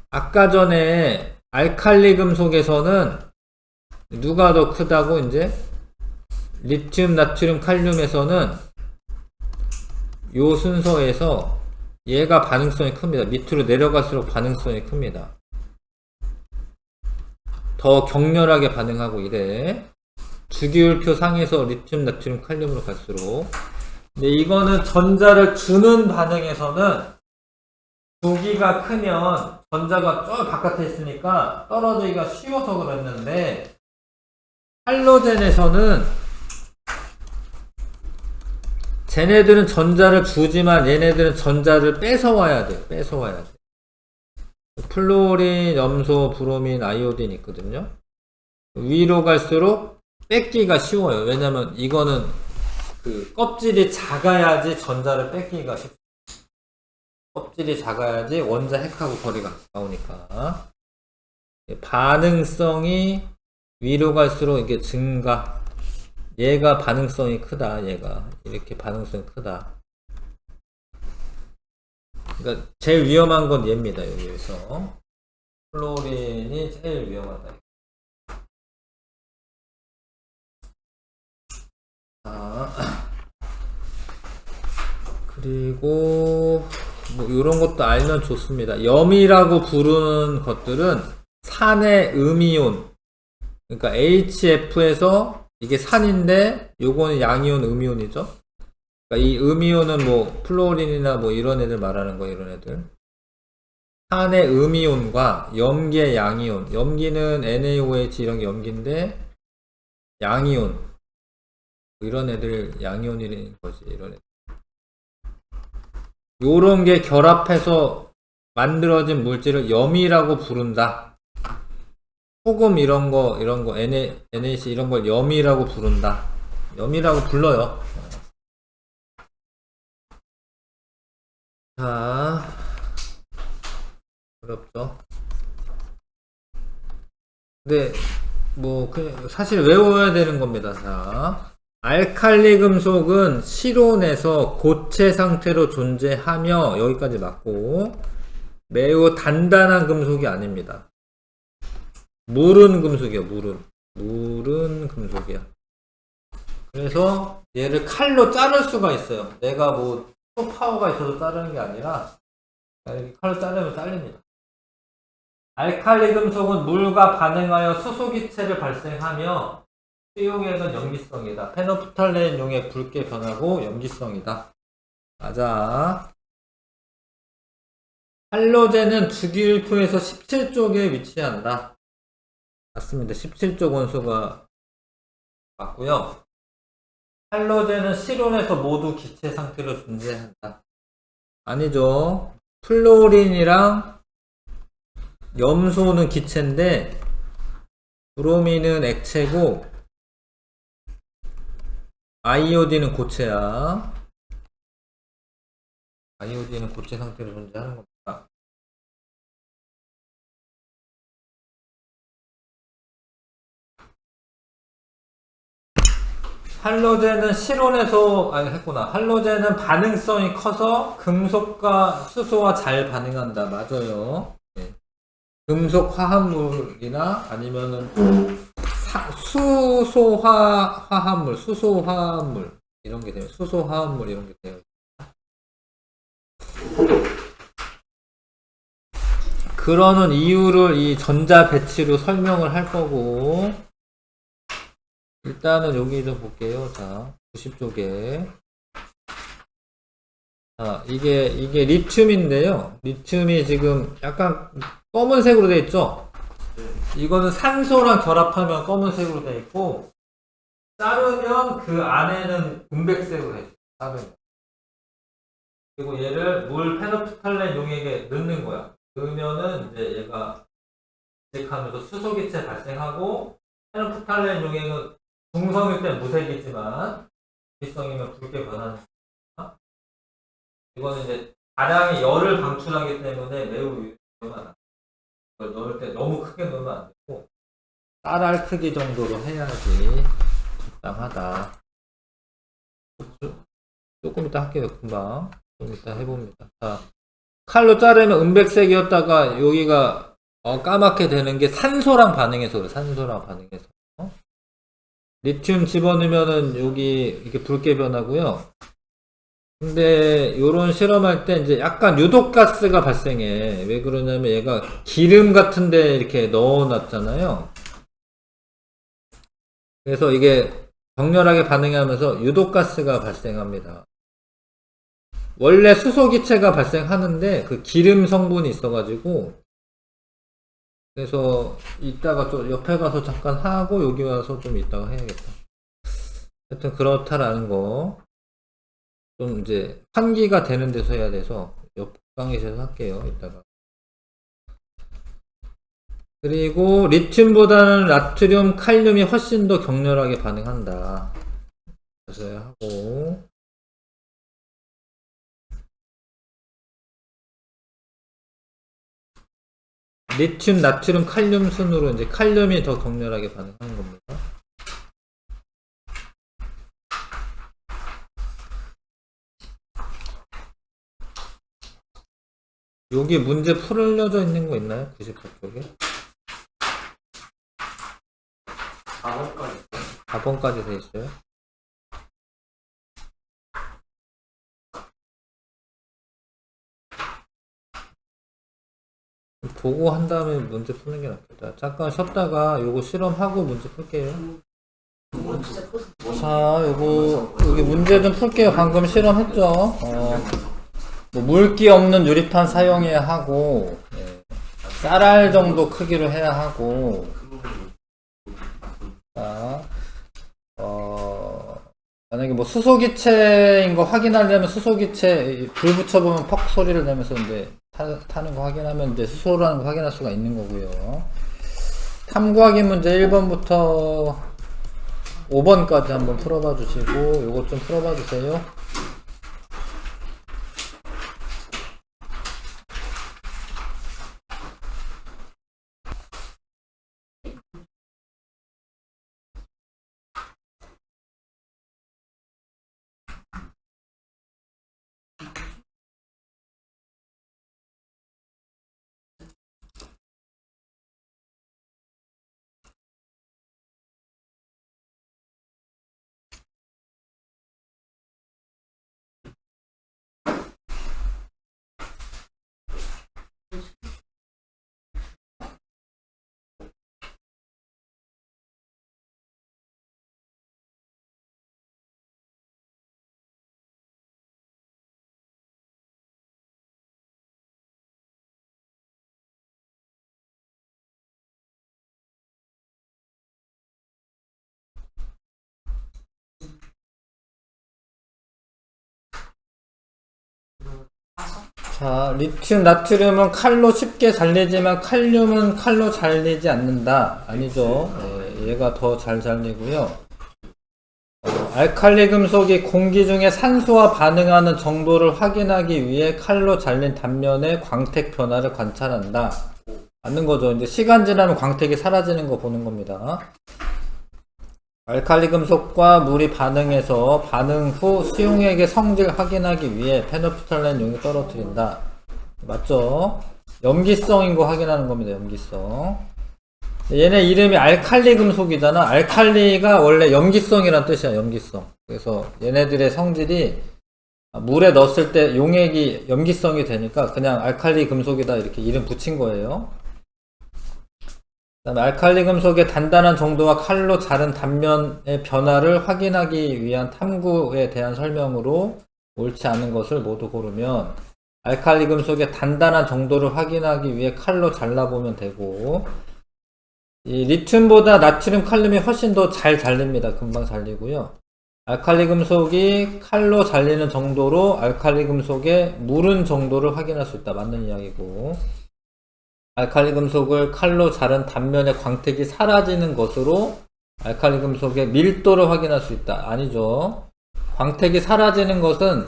아까 전에 알칼리 금속에서는 누가 더 크다고 이제 리튬, 나트륨, 칼륨에서는 요 순서에서 얘가 반응성이 큽니다. 밑으로 내려갈수록 반응성이 큽니다. 더 격렬하게 반응하고 이래. 주기율표 상에서 리튬, 나트륨, 칼륨으로 갈수록. 근데 이거는 전자를 주는 반응에서는 주기가 크면 전자가 저 바깥에 있으니까 떨어지기가 쉬워서 그랬는데 할로젠에서는 쟤네들은 전자를 주지만 얘네들은 전자를 뺏어와야 돼. 뺏어와야 돼. 플로린, 염소, 브로민, 아이오딘 있거든요. 위로 갈수록 뺏기가 쉬워요. 왜냐면 이거는 그 껍질이 작아야지 전자를 뺏기가 쉽죠. 껍질이 작아야지 원자 핵하고 거리가 가까우니까. 반응성이 위로 갈수록 이게 증가. 얘가 반응성이 크다. 얘가 이렇게 반응성이 크다. 그러니까 제일 위험한 건 얘입니다. 여기에서 플로린이 제일 위험하다. 그리고 뭐 이런 것도 알면 좋습니다. 염이라고 부르는 것들은 산의 음이온, 그러니까 HF에서 이게 산인데 요거는 양이온, 음이온이죠. 그러니까 이 음이온은 뭐 플로린이나 뭐 이런 애들 말하는 거예요. 이런 애들. 산의 음이온과 염기의 양이온. 염기는 NaOH 이런 게 염기인데 양이온 뭐 이런 애들 양이온이라는 거지. 이런 애들. 요런 게 결합해서 만들어진 물질을 염이라고 부른다. 소금 이런 거 NaC 이런 걸 염이라고 부른다. 염이라고 불러요. 자, 어렵죠. 근데 뭐 사실 외워야 되는 겁니다. 자, 알칼리 금속은 실온에서 고체 상태로 존재하며, 여기까지 맞고, 매우 단단한 금속이 아닙니다. 물은 금속이야. 물은 금속이야. 그래서 얘를 칼로 자를 수가 있어요. 내가 뭐 파워가 있어서 자르는 게 아니라 이렇게 칼로 자르면 잘립니다. 알칼리 금속은 물과 반응하여 수소기체를 발생하며 수용액은 염기성이다. 페노프탈레인 용액 붉게 변하고 염기성이다. 맞아. 할로젠은 주기율표에서 17쪽에 위치한다. 맞습니다. 17쪽 원소가 맞고요. 할로젠은 실온에서 모두 기체 상태로 존재한다. 아니죠. 플로린이랑 염소는 기체인데 브로민은 액체고 아이오딘은 고체야. 아이오딘은 고체 상태로 존재하는 겁니다. 할로젠은 실온에서 했구나. 할로젠은 반응성이 커서 금속과 수소와 잘 반응한다. 맞아요. 네. 금속 화합물이나 아니면은 수소화합물 이런 게 돼요. 수소화합물 이런 게 돼요. 그러는 이유를 이 전자 배치로 설명을 할 거고, 일단은 여기 좀 볼게요. 자, 90쪽에. 자, 이게 리튬인데요. 리튬이 지금 약간 검은색으로 되어 있죠? 이거는 산소랑 결합하면 검은색으로 되어 있고, 자르면 그 안에는 은백색으로 되어 있어요. 자르면. 그리고 얘를 물 페노프탈렌 용액에 넣는 거야. 넣으면은 이제 얘가 이식하면서 수소기체 발생하고, 페노프탈렌 용액은 중성일 땐 무색이지만 기성이면 붉게 변하는 거야. 이거는 이제 다량의 열을 방출하기 때문에 매우 위험하다. 이걸 넣을 때 너무 크게 넣으면 안 되고 쌀알 크기 정도로 해야지 적당하다. 조금 이따 할게요. 금방 좀 이따 해봅니다. 자, 칼로 자르면 은백색이었다가 여기가 까맣게 되는 게 산소랑 반응해서 그래. 산소랑 반응해서. 리튬 집어넣으면은 여기 이렇게 붉게 변하고요. 근데 요런 실험할 때 이제 약간 유독가스가 발생해. 왜 그러냐면 얘가 기름 같은데 이렇게 넣어놨잖아요. 그래서 이게 격렬하게 반응하면서 유독가스가 발생합니다. 원래 수소기체가 발생하는데 그 기름 성분이 있어가지고, 그래서 이따가 좀 옆에 가서 잠깐 하고 여기 와서 좀 이따가 해야겠다. 하여튼 그렇다라는 거. 좀 이제 환기가 되는 데서 해야 돼서 옆 강의에서 할게요. 이따가. 그리고 리튬보다는 나트륨, 칼륨이 훨씬 더 격렬하게 반응한다. 그래서 하고, 리튬, 나트륨, 칼륨 순으로 이제 칼륨이 더 격렬하게 반응하는 겁니다. 여기 문제 풀려져 있는 거 있나요? 94쪽에? 4번까지 4번까지 돼 있어요? 보고 한 다음에 문제 푸는 게 낫겠다. 잠깐 쉬었다가 요거 실험하고 문제 풀게요. 자, 요거 여기 문제 좀 풀게요. 방금 실험했죠? 뭐 물기 없는 유리판 사용해야 하고, 쌀알 정도 크기로 해야 하고, 자, 만약에 뭐 수소기체인 거 확인하려면 수소기체 불 붙여보면 퍽 소리를 내면서 이제 타는 거 확인하면 이제 수소라는 거 확인할 수가 있는 거고요. 탐구하기 문제 1번부터 5번까지 한번 풀어봐 주시고, 요것 좀 풀어봐 주세요. 자, 리튬, 나트륨은 칼로 쉽게 잘리지만 칼륨은 칼로 잘리지 않는다. 아니죠. 얘가 더 잘 잘리고요. 알칼리 금속이 공기 중에 산소와 반응하는 정도를 확인하기 위해 칼로 잘린 단면의 광택 변화를 관찰한다. 맞는 거죠. 이제 시간 지나면 광택이 사라지는 거 보는 겁니다. 알칼리 금속과 물이 반응해서 반응 후 수용액의 성질 확인하기 위해 페노프탈렌 용이 떨어뜨린다. 맞죠? 염기성인 거 확인하는 겁니다. 염기성. 얘네 이름이 알칼리 금속이잖아. 알칼리가 원래 염기성이란 뜻이야. 염기성. 그래서 얘네들의 성질이 물에 넣었을 때 용액이 염기성이 되니까 그냥 알칼리 금속이다 이렇게 이름 붙인 거예요. 그다음에 알칼리 금속의 단단한 정도와 칼로 자른 단면의 변화를 확인하기 위한 탐구에 대한 설명으로 옳지 않은 것을 모두 고르면 알칼리 금속의 단단한 정도를 확인하기 위해 칼로 잘라보면 되고, 이 리튬보다 나트륨, 칼륨이 훨씬 더 잘 잘립니다. 금방 잘리고요. 알칼리 금속이 칼로 잘리는 정도로 알칼리 금속의 무른 정도를 확인할 수 있다. 맞는 이야기고, 알칼리 금속을 칼로 자른 단면의 광택이 사라지는 것으로 알칼리 금속의 밀도를 확인할 수 있다. 아니죠. 광택이 사라지는 것은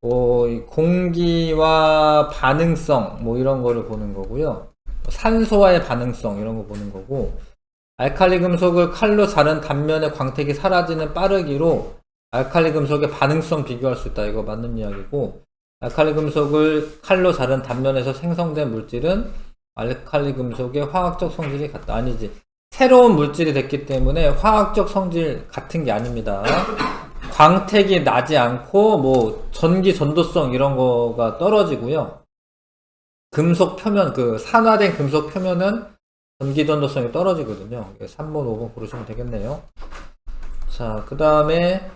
이 공기와 반응성 뭐 이런 거를 보는 거고요. 산소와의 반응성 이런 거 보는 거고, 알칼리 금속을 칼로 자른 단면의 광택이 사라지는 빠르기로 알칼리 금속의 반응성 비교할 수 있다. 이거 맞는 이야기고, 알칼리 금속을 칼로 자른 단면에서 생성된 물질은 알칼리 금속의 화학적 성질이 같다. 아니지. 새로운 물질이 됐기 때문에 화학적 성질 같은 게 아닙니다. 광택이 나지 않고 뭐 전기 전도성 이런 거가 떨어지고요. 금속 표면, 그 산화된 금속 표면은 전기 전도성이 떨어지거든요. 3번, 5번 고르시면 되겠네요. 자, 그 다음에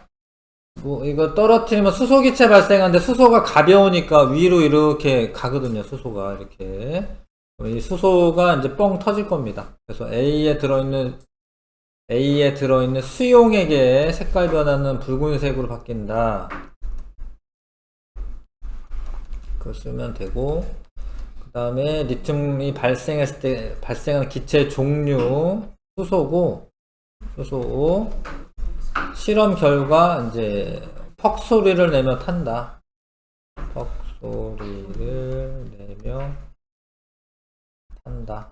뭐 이거 떨어뜨리면 수소기체 발생하는데 수소가 가벼우니까 위로 이렇게 가거든요. 수소가 이렇게. 이 수소가 이제 뻥 터질 겁니다. 그래서 A에 들어있는 수용액의 색깔 변화는 붉은색으로 바뀐다. 그걸 쓰면 되고, 그 다음에 리튬이 발생했을 때 발생하는 기체의 종류 수소 실험 결과 이제 퍽 소리를 내며 탄다. 퍽 소리를 내며 탄다.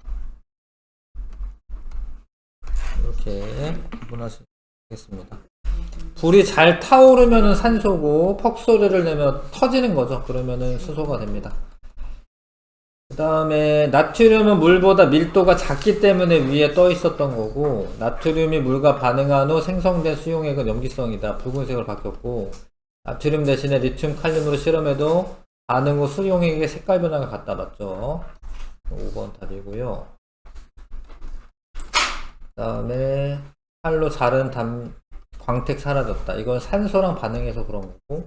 이렇게 구분하시면 되겠습니다. 불이 잘 타오르면은 산소고 퍽 소리를 내며 터지는 거죠. 그러면은 수소가 됩니다. 다음에 나트륨은 물보다 밀도가 작기 때문에 위에 떠 있었던 거고, 나트륨이 물과 반응한 후 생성된 수용액은 염기성이다. 붉은색으로 바뀌었고, 나트륨 대신에 리튬 칼륨으로 실험해도 반응 후 수용액의 색깔 변화가 같다. 맞죠? 5번 답이고요. 그 다음에 칼로 자른 광택 사라졌다. 이건 산소랑 반응해서 그런 거고,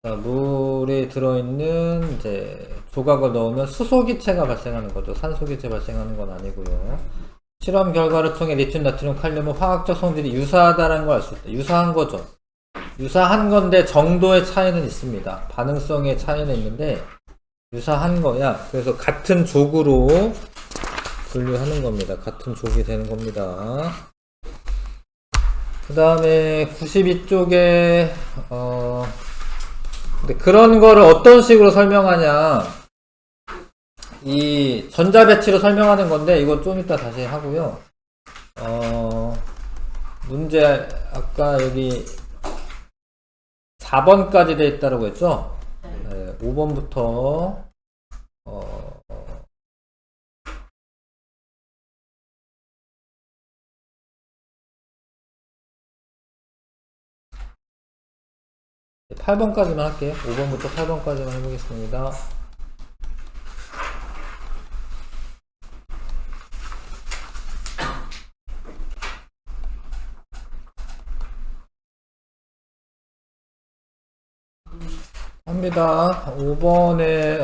자, 물이 들어있는 이제 조각을 넣으면 수소기체가 발생하는 거죠. 산소기체 발생하는 건 아니고요. 실험 결과를 통해 리튬, 나트륨, 칼륨은 화학적 성질이 유사하다는 걸 알 수 있다. 유사한 거죠. 유사한 건데 정도의 차이는 있습니다. 반응성의 차이는 있는데 유사한 거야. 그래서 같은 족으로 분류하는 겁니다. 같은 족이 되는 겁니다. 그 다음에 92쪽에 근데 그런 거를 어떤 식으로 설명하냐, 이 전자배치로 설명하는 건데 이거 좀 이따 다시 하고요. 문제 아까 여기 4번까지 돼 있다고 했죠? 네, 5번부터 8번까지만 할게요. 5번부터 8번까지만 해보겠습니다. 합니다. 5번에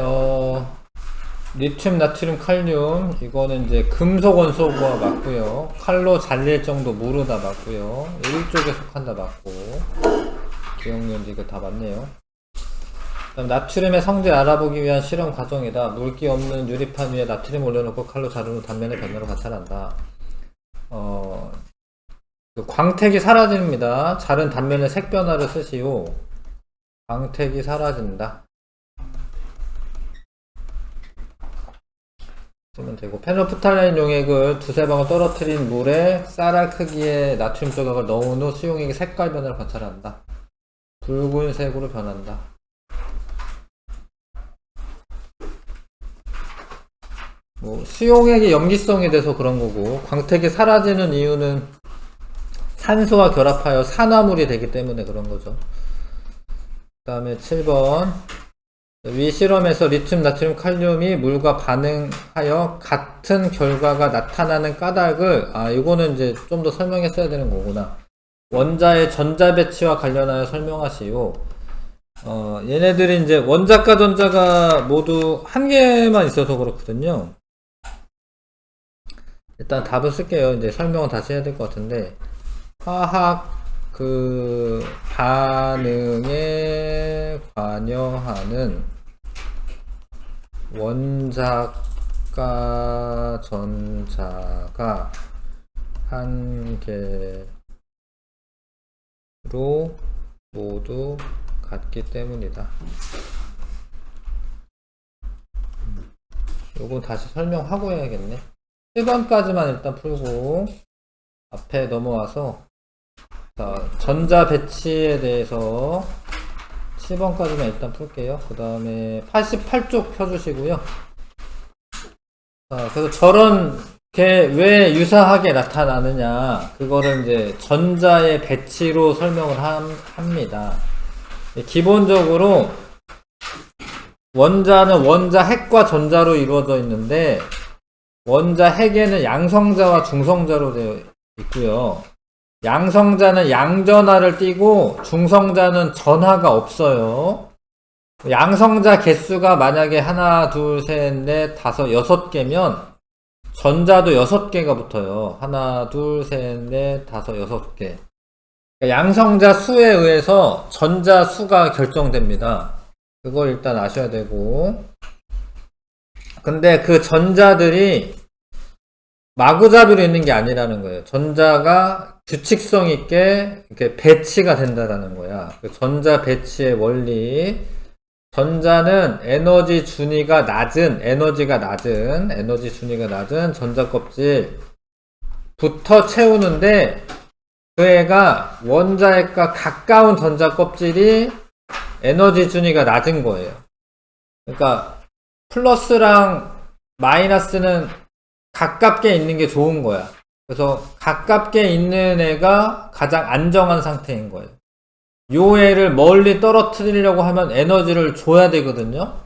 리튬, 나트륨, 칼륨, 이거는 이제 금속 원소가 맞고요. 칼로 잘릴 정도 무르다 맞고요. 1쪽에 속한다 맞고, 기억력 이거 다 맞네요. 그다음 나트륨의 성질 알아보기 위한 실험 과정이다. 물기 없는 유리판 위에 나트륨 올려놓고 칼로 자른 후 단면의 변화로 관찰한다. 그 광택이 사라집니다. 자른 단면의 색 변화를 쓰시오. 광택이 사라진다. 쓰면 되고, 페놀프탈렌 용액을 두세 방울 떨어뜨린 물에 쌀알 크기의 나트륨 조각을 넣은 후 수용액의 색깔 변화를 관찰한다. 붉은색으로 변한다. 수용액이 염기성이 돼서 그런 거고, 광택이 사라지는 이유는 산소와 결합하여 산화물이 되기 때문에 그런 거죠. 그 다음에 7번. 위 실험에서 리튬, 나트륨, 칼륨이 물과 반응하여 같은 결과가 나타나는 까닭을, 이거는 이제 좀 더 설명했어야 되는 거구나. 원자의 전자 배치와 관련하여 설명하시오. 얘네들이 이제 원자과 전자가 모두 한 개만 있어서 그렇거든요. 일단 답을 쓸게요. 이제 설명은 다시 해야 될 것 같은데, 화학 반응에 관여하는 원자과 전자가 한 개로 모두 같기 때문이다. 요거 다시 설명하고 해야겠네. 1번까지만 일단 풀고 앞에 넘어와서, 자, 전자 배치에 대해서 7번까지만 일단 풀게요. 그 다음에 88쪽 펴주시고요. 자, 그래서 저런 게 왜 유사하게 나타나느냐, 그거를 이제 전자의 배치로 설명을 합니다. 기본적으로 원자는 원자 핵과 전자로 이루어져 있는데, 원자 핵에는 양성자와 중성자로 되어 있고요. 양성자는 양전하를 띠고 중성자는 전하가 없어요. 양성자 개수가 만약에 하나, 둘, 셋, 넷, 다섯, 6개면 전자도 6개가 붙어요. 하나, 둘, 셋, 넷, 다섯, 6개. 양성자 수에 의해서 전자 수가 결정됩니다. 그걸 일단 아셔야 되고, 근데 그 전자들이 마구잡이로 있는 게 아니라는 거예요. 전자가 규칙성 있게 이렇게 배치가 된다라는 거야. 그 전자 배치의 원리. 전자는 에너지 준위가 낮은 전자 껍질부터 채우는데, 그 애가 원자핵과 가까운 전자 껍질이 에너지 준위가 낮은 거예요. 그러니까 플러스랑 마이너스는 가깝게 있는 게 좋은 거야. 그래서 가깝게 있는 애가 가장 안정한 상태인 거예요. 요 애를 멀리 떨어뜨리려고 하면 에너지를 줘야 되거든요.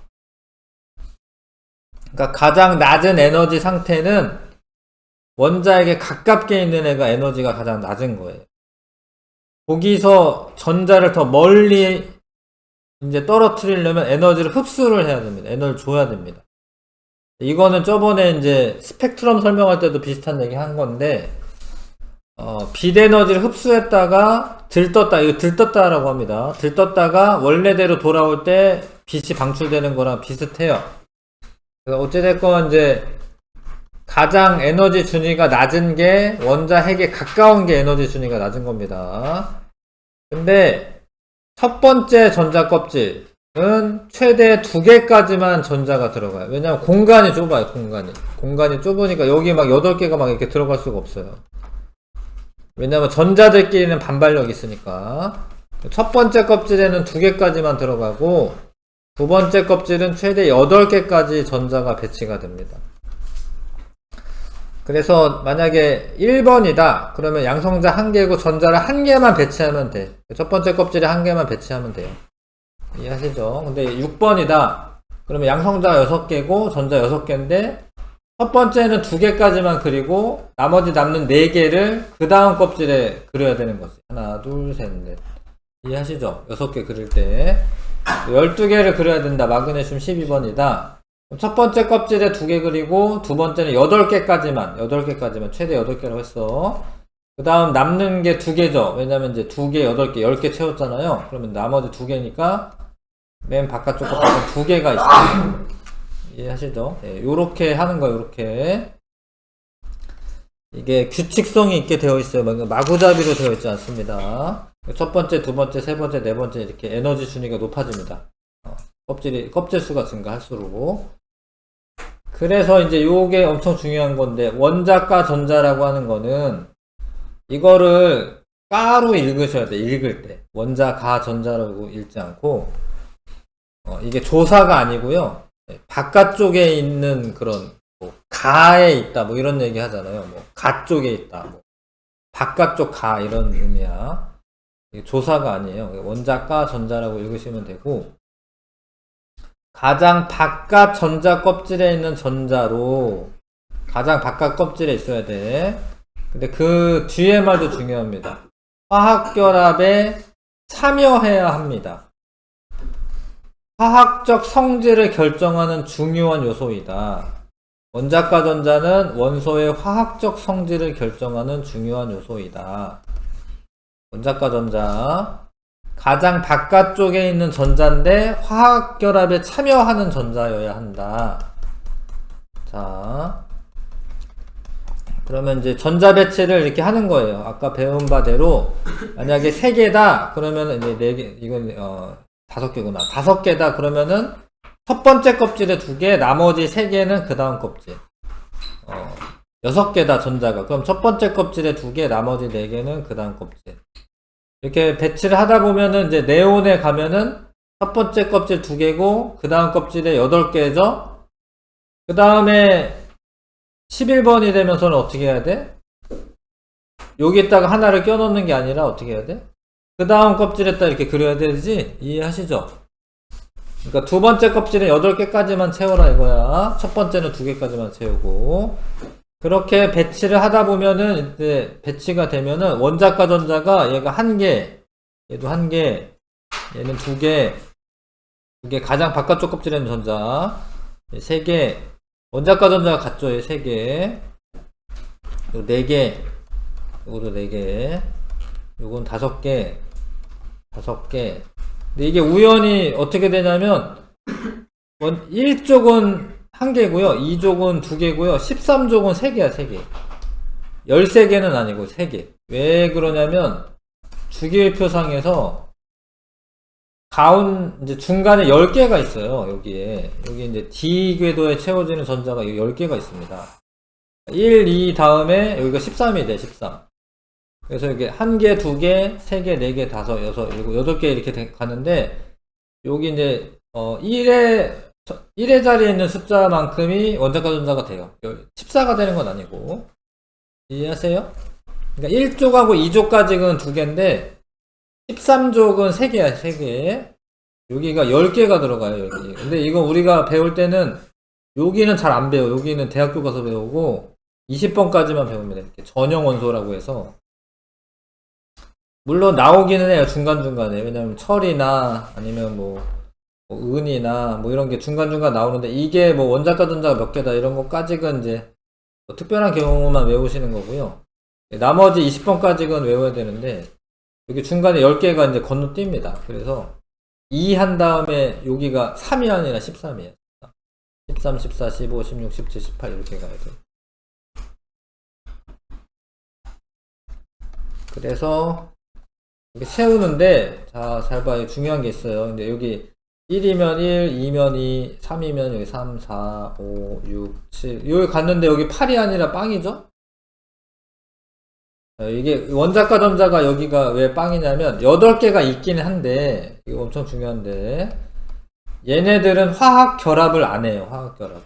그러니까 가장 낮은 에너지 상태는 원자에게 가깝게 있는 애가 에너지가 가장 낮은 거예요. 거기서 전자를 더 멀리 이제 떨어뜨리려면 에너지를 흡수를 해야 됩니다. 에너지를 줘야 됩니다. 이거는 저번에 이제 스펙트럼 설명할 때도 비슷한 얘기 한 건데, 빛 에너지를 흡수했다가 들떴다, 이거 들떴다라고 합니다. 들떴다가 원래대로 돌아올 때 빛이 방출되는 거랑 비슷해요. 그래서 어찌됐건 이제 가장 에너지 준위가 낮은 게 원자 핵에 가까운 게 에너지 준위가 낮은 겁니다. 근데 첫 번째 전자 껍질은 최대 2개까지만 전자가 들어가요. 왜냐면 공간이 좁아요, 공간이 좁으니까 여기 막 8개가 막 이렇게 들어갈 수가 없어요. 왜냐면 전자들끼리는 반발력이 있으니까. 첫 번째 껍질에는 2개까지만 들어가고, 두 번째 껍질은 최대 8개까지 전자가 배치가 됩니다. 그래서 만약에 1번이다 그러면 양성자 1개고 전자를 1개만 배치하면 돼. 첫 번째 껍질에 1개만 배치하면 돼요. 이해하시죠? 근데 6번이다 그러면 양성자가 6개고 전자 6개인데 첫 번째는 2개까지만 그리고 나머지 남는 4개를 그 다음 껍질에 그려야 되는 거지. 하나, 둘, 셋, 넷. 이해하시죠? 6개 그릴 때 12개를 그려야 된다. 마그네슘 12번이다. 첫 번째 껍질에 2개 그리고 두 번째는 8개까지만 최대 8개라고 했어. 그 다음 남는 게 2개죠. 왜냐면 이제 2개, 8개, 10개 채웠잖아요. 그러면 나머지 2개니까 맨 바깥쪽 껍질은 2개가 있어요. 이해하시죠? 예, 요렇게 하는 거예요. 요렇게. 이게 규칙성이 있게 되어 있어요. 마구잡이로 되어 있지 않습니다. 첫 번째, 두 번째, 세 번째, 네 번째 이렇게 에너지 준위가 높아집니다. 껍질 수가 증가할수록. 그래서 이제 요게 엄청 중요한 건데, 원자과 전자라고 하는 거는 이거를 가로 읽으셔야 돼. 읽을 때 원자가 전자라고 읽지 않고 이게 조사가 아니고요. 바깥쪽에 있는 그런 뭐 가에 있다 뭐 이런 얘기 하잖아요. 뭐 가 쪽에 있다 뭐 바깥쪽 가 이런 의미야. 이게 조사가 아니에요. 원자과 전자라고 읽으시면 되고, 가장 바깥 전자 껍질에 있는 전자로 가장 바깥 껍질에 있어야 돼. 근데 그 뒤에 말도 중요합니다. 화학결합에 참여해야 합니다. 화학적 성질을 결정하는 중요한 요소이다. 원자과 전자는 원소의 화학적 성질을 결정하는 중요한 요소이다. 원자과 전자 가장 바깥쪽에 있는 전자인데 화학결합에 참여하는 전자여야 한다. 자, 그러면 이제 전자 배치를 이렇게 하는 거예요. 아까 배운 바대로 만약에 3개다 그러면 이제 4개, 이건 5개구나. 5개다 그러면은 첫 번째 껍질에 2개, 나머지 3개는 그 다음 껍질. 6개다 전자가. 그럼 첫 번째 껍질에 2개, 나머지 4개는 그 다음 껍질. 이렇게 배치를 하다 보면은 이제 네온에 가면은 첫 번째 껍질 2개고 그 다음 껍질에 8개죠. 그 다음에 11번이 되면서는 어떻게 해야 돼? 여기에다가 하나를 껴넣는 게 아니라 어떻게 해야 돼? 그 다음 껍질에다 이렇게 그려야 되지? 이해하시죠? 그러니까 두 번째 껍질은 8개까지만 채워라 이거야. 첫 번째는 2개까지만 채우고. 그렇게 배치를 하다 보면은 이제 배치가 되면은 원자과 전자가 얘가 1개, 얘도 1개, 얘는 2개, 2개 가장 바깥쪽 껍질에 있는 전자 3개, 원자과 전자가 같죠? 얘 3개, 요 4개, 요것도 4개, 요건 5개, 5개. 근데 이게 우연히 어떻게 되냐면 1쪽은 1개고요. 2족은 2개고요. 13족은 3개야, 3개. 13개는 아니고 3개. 왜 그러냐면 주기율표상에서 이제 중간에 10개가 있어요. 여기에. 여기 이제 D 궤도에 채워지는 전자가 10개가 있습니다. 1, 2 다음에 여기가 13이 돼, 13. 그래서 이게 1개, 2개, 3개, 4개, 5, 6, 7, 8개 이렇게 가는데, 여기 이제, 1에 1의 자리에 있는 숫자만큼이 원자과 전자가 돼요. 14가 되는 건 아니고. 이해하세요? 그러니까 1족하고 2족까지는 2개인데 13족은 3개야, 3개. 여기가 10개가 들어가요, 여기. 근데 이거 우리가 배울 때는 여기는 잘 안 배워. 여기는 대학교 가서 배우고 20번까지만 배웁니다. 이렇게 전형 원소라고 해서. 물론 나오기는 해요, 중간중간에. 왜냐면 철이나 아니면 뭐 은이나 뭐 이런 게 중간중간 나오는데 이게 뭐 원자과 전자가 몇 개다 이런 것까지는 이제 뭐 특별한 경우만 외우시는 거고요. 나머지 20번까지는 외워야 되는데 여기 중간에 10개가 이제 건너뜁니다. 그래서 2 한 다음에 여기가 3이 아니라 13이에요. 13, 14, 15, 16, 17, 18 이렇게 가야 돼요. 그래서 이렇게 세우는데 자, 잘 봐요. 중요한 게 있어요. 근데 여기 1이면 1, 2면 2, 3이면 여기 3, 4, 5, 6, 7 여기 갔는데 여기 8이 아니라 빵이죠? 이게 원자과 전자가 여기가 왜 빵이냐면 8개가 있긴 한데 이거 엄청 중요한데 얘네들은 화학 결합을 안 해요. 화학 결합.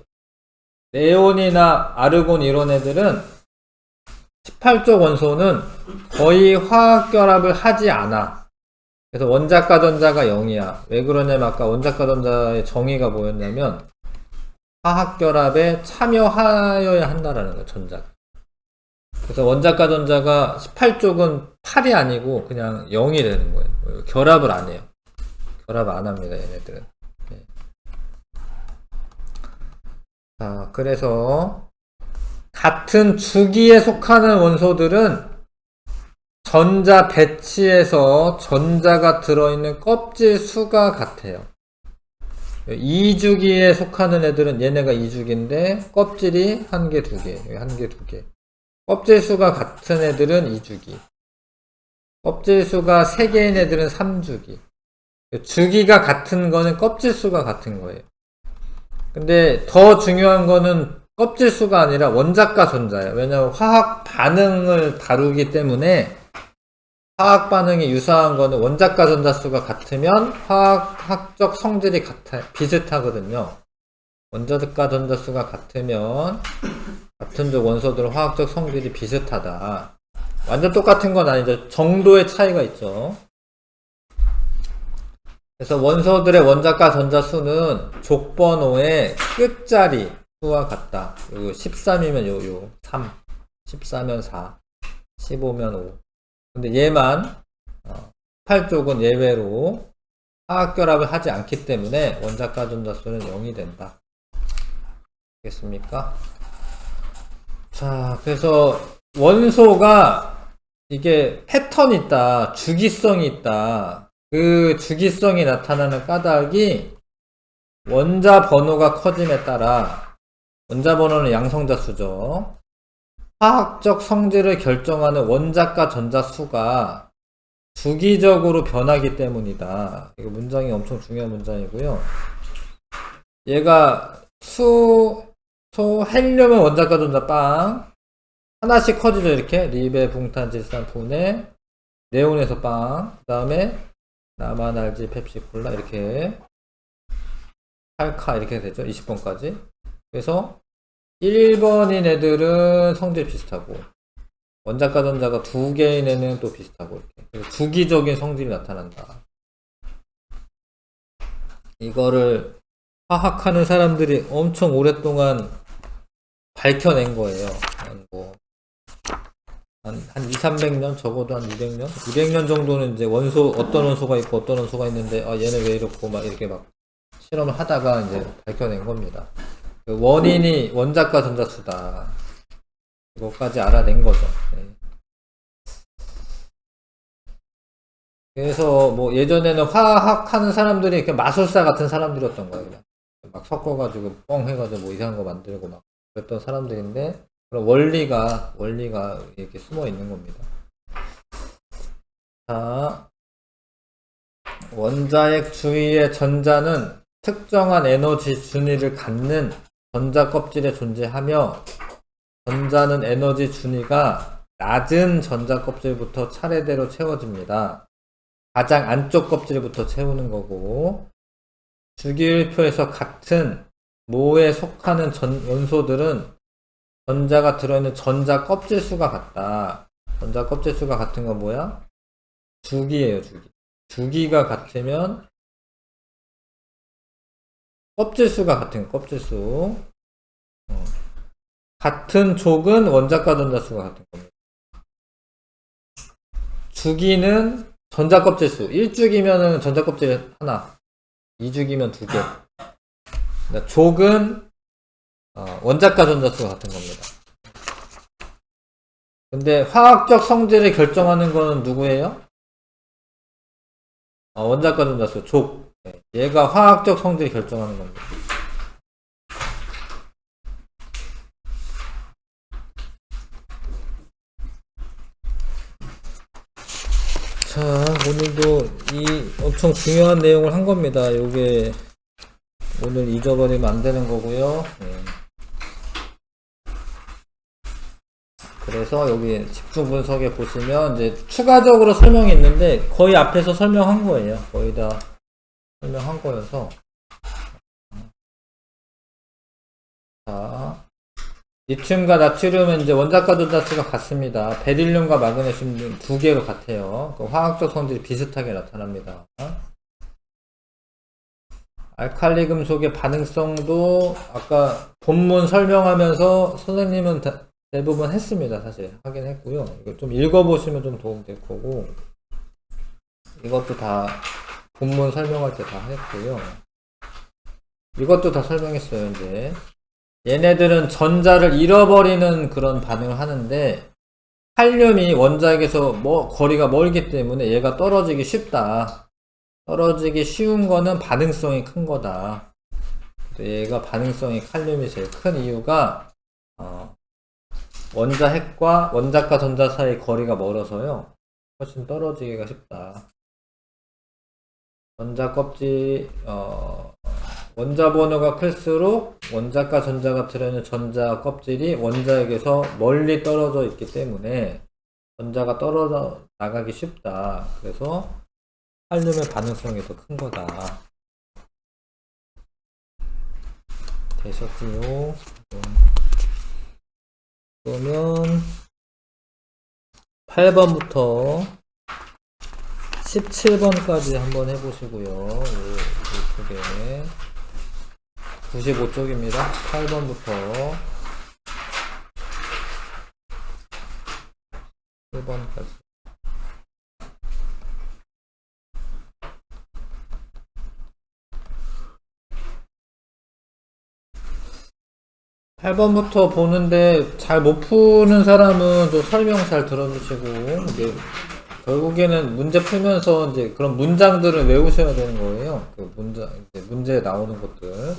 네온이나 아르곤 이런 애들은 18족 원소는 거의 화학 결합을 하지 않아. 그래서 원자과 전자가 0이야. 왜 그러냐면 아까 원자과 전자의 정의가 뭐였냐면 화학 결합에 참여하여야 한다라는 거야, 전자가. 그래서 원자과 전자가 18쪽은 8이 아니고 그냥 0이 되는 거예요. 결합을 안 해요. 결합 안 합니다, 얘네들은. 네. 자, 그래서 같은 주기에 속하는 원소들은 전자 배치에서 전자가 들어있는 껍질 수가 같아요. 2주기에 속하는 애들은 얘네가 2주기인데 껍질이 1개, 2개, 1개, 2개. 껍질 수가 같은 애들은 2주기. 껍질 수가 3개인 애들은 3주기. 주기가 같은 거는 껍질 수가 같은 거예요. 근데 더 중요한 거는 껍질 수가 아니라 원자과 전자예요. 왜냐하면 화학 반응을 다루기 때문에 화학 반응이 유사한 거는 원자과 전자 수가 같으면 화학적 성질이 비슷하거든요. 원자과 전자 수가 같으면 같은 족 원소들은 화학적 성질이 비슷하다. 완전 똑같은 건 아니죠. 정도의 차이가 있죠. 그래서 원소들의 원자과 전자 수는 족번호의 끝자리 수와 같다. 요거 13이면 요 3, 14면 4, 15면 5. 근데 얘만 8쪽은 예외로 화학 결합을 하지 않기 때문에 원자과 전자 수는 0이 된다. 알겠습니까? 자, 그래서 원소가 이게 패턴이 있다, 주기성이 있다. 그 주기성이 나타나는 까닭이 원자 번호가 커짐에 따라 원자 번호는 양성자 수죠. 화학적 성질을 결정하는 원자과 전자 수가 주기적으로 변하기 때문이다. 이거 문장이 엄청 중요한 문장이고요. 얘가 헬륨은 원자과 전자 빵 하나씩 커지죠. 이렇게 리베 붕탄 질산 분해 네온에서 빵 그 다음에 나만 알지 펩시콜라 이렇게 8카 이렇게 되죠. 20번까지. 그래서 1번인 애들은 성질 비슷하고 원자과 전자가 2개인 애는 또 비슷하고 이렇게. 그래서 주기적인 성질이 나타난다. 이거를 화학하는 사람들이 엄청 오랫동안 밝혀낸 거예요. 한 200~300년, 적어도 한 200년? 200년 정도는 이제 어떤 원소가 있고 어떤 원소가 있는데, 얘는 왜 이렇고, 막 이렇게 막 실험을 하다가 이제 밝혀낸 겁니다. 그 원인이 원자과 전자수다. 이거까지 알아낸 거죠. 네. 그래서 뭐 예전에는 화학하는 사람들이 이렇게 마술사 같은 사람들이었던 거예요. 그냥. 막 섞어가지고 뻥 해가지고 뭐 이상한 거 만들고 막 그랬던 사람들인데, 그런 원리가 이렇게 숨어 있는 겁니다. 자, 원자핵 주위의 전자는 특정한 에너지 준위를 갖는 전자 껍질에 존재하며, 전자는 에너지 준위가 낮은 전자 껍질부터 차례대로 채워집니다. 가장 안쪽 껍질부터 채우는 거고, 주기율표에서 같은 모에 속하는 원소들은 전자가 들어있는 전자 껍질 수가 같다. 전자 껍질 수가 같은 건 뭐야? 주기예요, 주기. 주기가 같으면 껍질 수가 같은 거, 껍질 수. 같은 족은 원자과 전자 수가 같은 겁니다. 주기는 전자 껍질 수. 1주기면은 전자 껍질 하나. 2주기면 2개. 그러니까 족은 원자과 전자 수가 같은 겁니다. 근데 화학적 성질을 결정하는 거는 누구예요? 원자과 전자 수, 족. 얘가 화학적 성질을 결정하는 겁니다. 자, 오늘도 이 엄청 중요한 내용을 한 겁니다. 요게 오늘 잊어버리면 안 되는 거고요. 그래서 여기 집중 분석에 보시면 이제 추가적으로 설명이 있는데 거의 앞에서 설명한 거예요. 거의 다 설명한 거여서. 자, 리튬과 나트륨은 이제 원자과 전자수가 같습니다. 베릴륨과 마그네슘 두 개로 같아요. 그 화학적 성질이 비슷하게 나타납니다. 알칼리 금속의 반응성도 아까 본문 설명하면서 선생님은 대부분 했습니다. 사실 하긴 했고요. 이거 좀 읽어보시면 좀 도움될 거고, 이것도 다 본문 설명할 때 다 했고요. 이것도 다 설명했어요. 이제 얘네들은 전자를 잃어버리는 그런 반응을 하는데, 칼륨이 원자에게서 거리가 멀기 때문에 얘가 떨어지기 쉽다. 떨어지기 쉬운 거는 반응성이 큰 거다. 얘가 반응성이 칼륨이 제일 큰 이유가 원자 핵과 원자과 전자 사이 거리가 멀어서요. 훨씬 떨어지기가 쉽다. 전자 껍질 원자 번호가 클수록 원자과 전자가 들어있는 전자 껍질이 원자에게서 멀리 떨어져 있기 때문에 전자가 떨어져 나가기 쉽다. 그래서 칼륨의 반응성이 더 큰 거다. 되셨지요? 그러면 8번부터 17번까지 한번 해보시고요. 이쪽에 95쪽입니다. 8번부터 1번까지. (8번부터) 보는데 잘 못 푸는 사람은 또 설명 잘 들어주시고, 이제 결국에는 문제 풀면서 이제 그런 문장들을 외우셔야 되는 거예요. 그 문제에 나오는 것들.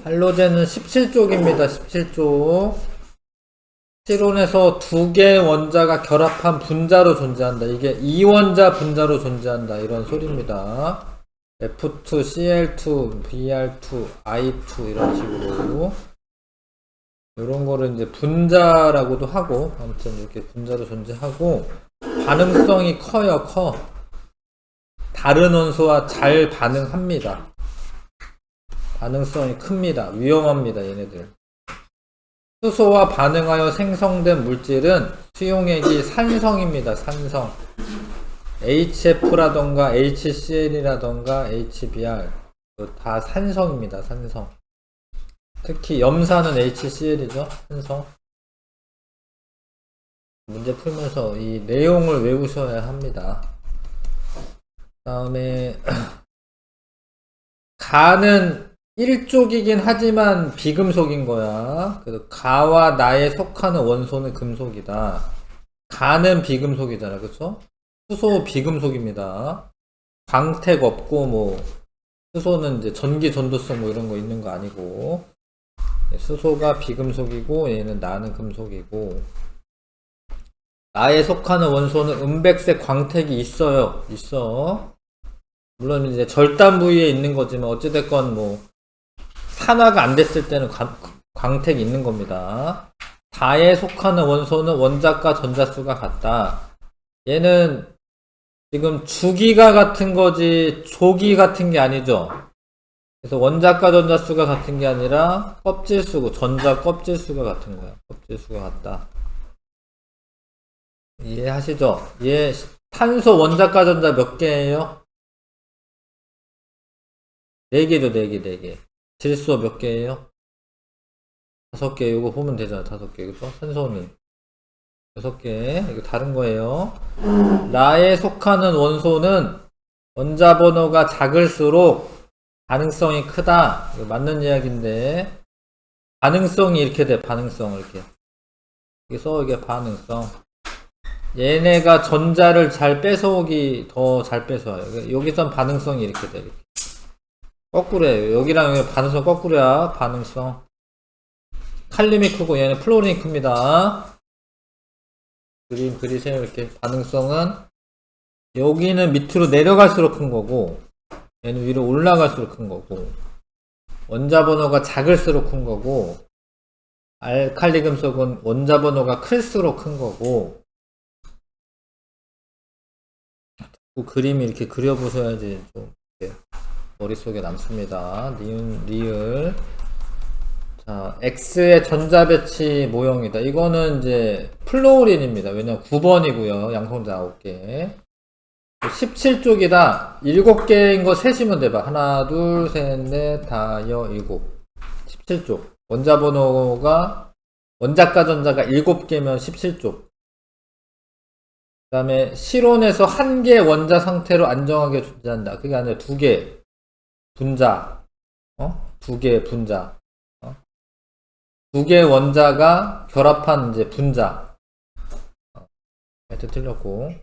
할로젠은 17쪽입니다. 17쪽. 실온에서 두 개의 원자가 결합한 분자로 존재한다. 이게 이원자 분자로 존재한다. 이런 소리입니다. F2, Cl2, Br2, I2 이런 식으로 이런 거를 이제 분자라고도 하고, 아무튼 이렇게 분자로 존재하고 반응성이 커요. 커. 다른 원소와 잘 반응합니다. 반응성이 큽니다. 위험합니다. 얘네들. 수소와 반응하여 생성된 물질은 수용액이 산성입니다. 산성. HF라던가 HCl이라던가 HBr 다 산성입니다. 산성. 특히 염산은 HCl이죠. 산성. 문제 풀면서 이 내용을 외우셔야 합니다. 다음에 가는 1족이긴 하지만 비금속인 거야. 그래서 가와 나에 속하는 원소는 금속이다. 가는 비금속이잖아. 그쵸? 수소 비금속입니다. 광택 없고 수소는 이제 전기 전도성 이런 거 있는 거 아니고, 수소가 비금속이고 얘는 나는 금속이고, 나에 속하는 원소는 은백색 광택이 있어요. 있어. 물론 이제 절단 부위에 있는 거지만 어찌됐건 산화가 안 됐을 때는 광택이 있는 겁니다. 다에 속하는 원소는 원자과 전자수가 같다. 얘는 지금 주기가 같은 거지 조기 같은 게 아니죠. 그래서 원자과 전자수가 같은 게 아니라 껍질수고 전자 껍질수가 같은 거야. 껍질수가 같다. 이해하시죠? 얘 탄소 원자과 전자 몇 개예요? 4개죠, 4개, 4개. 질소 몇 개예요? 5개. 이거 보면 되잖아, 5개. 그죠? 산소는 6개. 이거 다른 거예요. 라에 속하는 원소는 원자 번호가 작을수록 반응성이 크다. 이거 맞는 이야기인데, 반응성이 이렇게 돼, 반응성, 이렇게. 이게 반응성. 얘네가 전자를 잘 뺏어오기 더 잘 뺏어와요. 여기선 반응성이 이렇게 돼, 이렇게. 거꾸로예요. 여기랑 여기 반응성 거꾸로야, 반응성. 칼륨이 크고 얘는 플로린이 큽니다. 그림 그리세요. 이렇게. 반응성은 여기는 밑으로 내려갈수록 큰 거고, 얘는 위로 올라갈수록 큰 거고, 원자 번호가 작을수록 큰 거고, 알칼리 금속은 원자 번호가 클수록 큰 거고. 그림이 이렇게 그려보셔야지 좀 이렇게 머릿속에 남습니다. 니은, 리을. 자, X의 전자 배치 모형이다. 이거는 이제 플로린입니다. 왜냐면 9번이고요. 양성자 9개. 17쪽이다. 7개인 거 세시면 돼봐. 하나, 둘, 셋, 넷, 다, 여, 7. 17쪽. 원자 번호가, 원자과 전자가 7개면 17쪽. 그 다음에 실온에서 1개 원자 상태로 안정하게 존재한다. 그게 아니라 2개 분자. 2개 분자. 2개 원자가 결합한 이제 분자. 하여튼 틀렸고.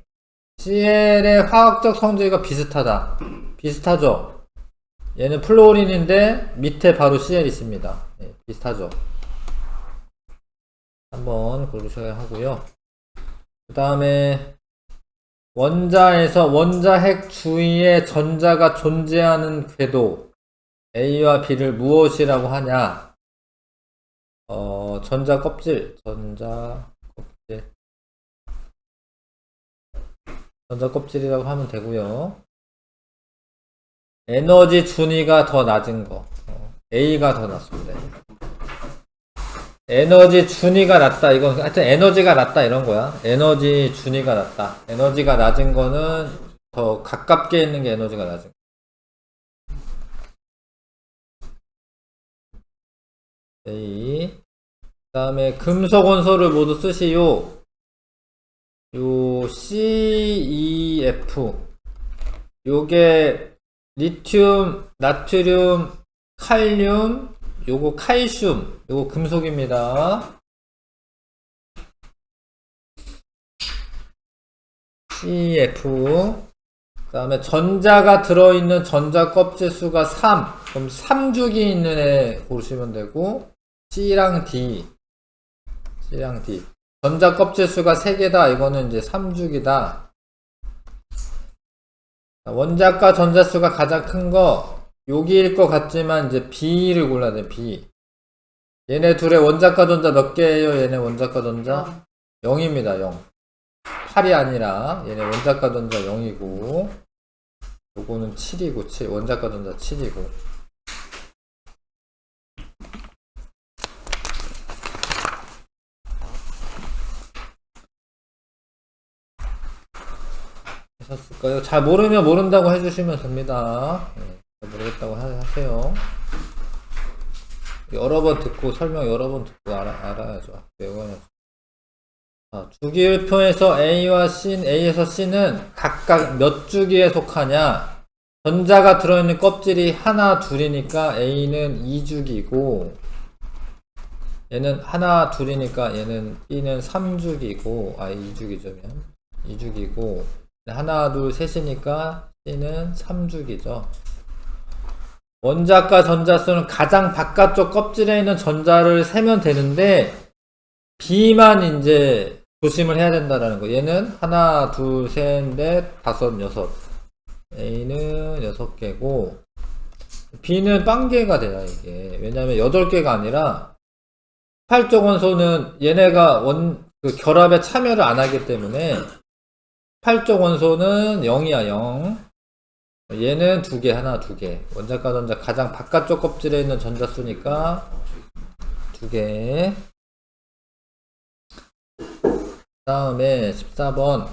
CL의 화학적 성질과 비슷하다. 비슷하죠? 얘는 플로린인데 밑에 바로 CL 있습니다. 네, 비슷하죠? 한번 고르셔야 하고요. 그 다음에 원자에서 원자핵 주위에 전자가 존재하는 궤도 A와 B를 무엇이라고 하냐? 전자 껍질. 전자 껍질이라고 하면 되고요. 에너지 준위가 더 낮은 거. A가 더 낮습니다. 에너지 준위가 낮다. 이건 하여튼 에너지가 낮다 이런 거야. 에너지 준위가 낮다. 에너지가 낮은 거는 더 가깝게 있는 게 에너지가 낮은 거. A. 그 다음에 금속 원소를 모두 쓰시오. 요 CEF. 요게 리튬, 나트륨, 칼륨, 요거 칼슘, 요거 금속입니다. CF. 그 다음에 전자가 들어있는 전자 껍질 수가 3. 그럼 3죽이 있는 애 고르시면 되고, C랑 D. 전자 껍질 수가 3개다. 이거는 이제 3죽이다. 원자과 전자수가 가장 큰 거, 여기일 것 같지만 이제 B를 골라야 돼, B. 얘네 둘의 원자과 전자 몇 개예요? 얘네 원자과 전자? 0입니다, 0. 8이 아니라, 얘네 원자과 전자 0이고, 요거는 7이고, 7. 원자과 전자 7이고. 하셨을까요? 잘 모르면 모른다고 해주시면 됩니다. 네, 잘 모르겠다고 하세요. 여러 번 듣고 설명 여러 번 듣고 알아야죠. 외워야죠. 주기율표에서 A와 C는 A에서 C는 각각 몇 주기에 속하냐? 전자가 들어있는 껍질이 하나 둘이니까 A는 2주기고, 얘는 하나 둘이니까 얘는 B는 3주기고, 2주기죠. 2주기고, 하나 둘 셋이니까 C는 3주기죠. 원자과 전자수는 가장 바깥쪽 껍질에 있는 전자를 세면 되는데, B만 이제 조심을 해야 된다라는 거. 얘는 하나, 둘, 셋, 넷, 다섯, 여섯. A는 6개고, B는 빵개가 돼요, 이게. 왜냐면 8개가 아니라, 활적 원소는 얘네가 그 결합에 참여를 안 하기 때문에, 18쪽 원소는 0이야, 0. 얘는 2개, 하나, 2개. 원자과 전자 가장 바깥쪽 껍질에 있는 전자수니까 2개. 다음에 14번.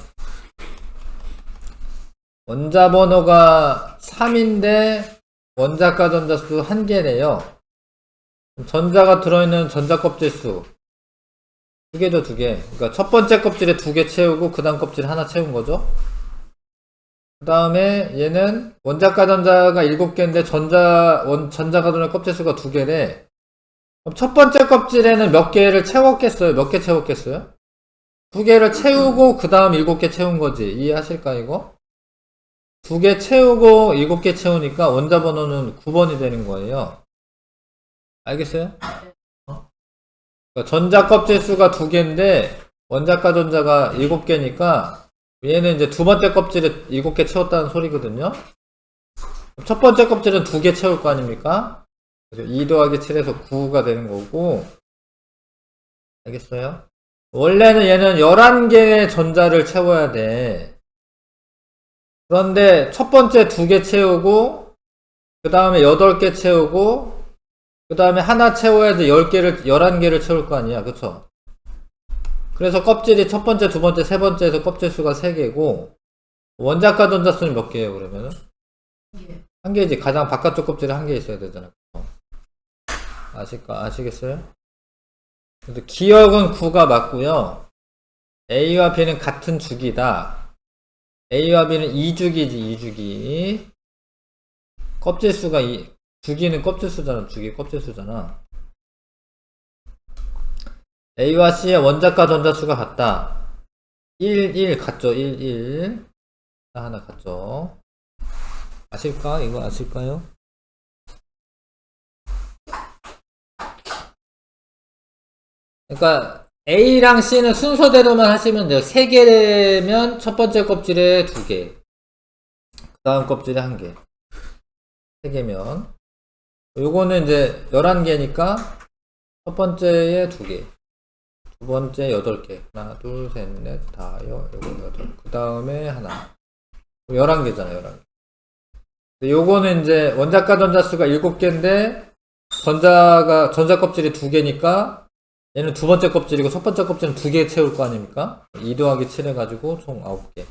원자 번호가 3인데 원자과 전자수 1개래요. 전자가 들어있는 전자 껍질 수 2개죠, 2개. 그러니까 첫 번째 껍질에 2개 채우고 그 다음 껍질에 하나 채운 거죠. 그 다음에 얘는 원자과 전자가 7개인데 전자가 들어있는 껍질 수가 2개래. 그럼 첫 번째 껍질에는 몇 개를 채웠겠어요? 몇 개 채웠겠어요? 2개를 채우고 그 다음 7개 채운 거지. 이해하실까 이거? 2개 채우고 7개 채우니까 원자 번호는 9번이 되는 거예요. 알겠어요? 그러니까 전자 껍질 수가 2개인데 원자과 전자가 7개니까 얘는 이제 두 번째 껍질에 7개 채웠다는 소리거든요. 첫 번째 껍질은 2개 채울 거 아닙니까? 그래서 2 더하기 7에서 9가 되는 거고. 알겠어요? 원래는 얘는 11개의 전자를 채워야 돼. 그런데 첫 번째 2개 채우고 그 다음에 8개 채우고 그 다음에 하나 채워야 돼. 11개를 채울 거 아니야. 그쵸? 그래서 껍질이 첫 번째, 두 번째, 세 번째에서 껍질 수가 3개고, 원자과 전자 수는 몇 개예요, 그러면은? 1개지. 가장 바깥쪽 껍질에 1개 있어야 되잖아. 아시겠어요? 그래서 기억은 9가 맞고요. A와 B는 같은 주기다. A와 B는 2주기지, 2주기. 껍질 수가 주기는 껍질 수잖아. 주기 껍질 수잖아. A와 C의 원자과 전자수가 같다. 1, 1 같죠? 1, 1. 하나 같죠? 아실까? 이거 아실까요? 그러니까 A랑 C는 순서대로만 하시면 돼요. 3개면 첫 번째 껍질에 2개. 그 다음 껍질에 1개. 3개면. 요거는 이제 11개니까 첫 번째에 2개. 두 번째 8개. 하나, 둘, 셋, 넷, 다, 요거 8. 그 다음에 하나. 11개잖아, 11개. 요거는 이제 원자과 전자수가 7개인데, 전자 껍질이 2개니까, 얘는 두 번째 껍질이고, 첫 번째 껍질은 2개 채울 거 아닙니까? 2 더하기 7 해가지고, 총 9개.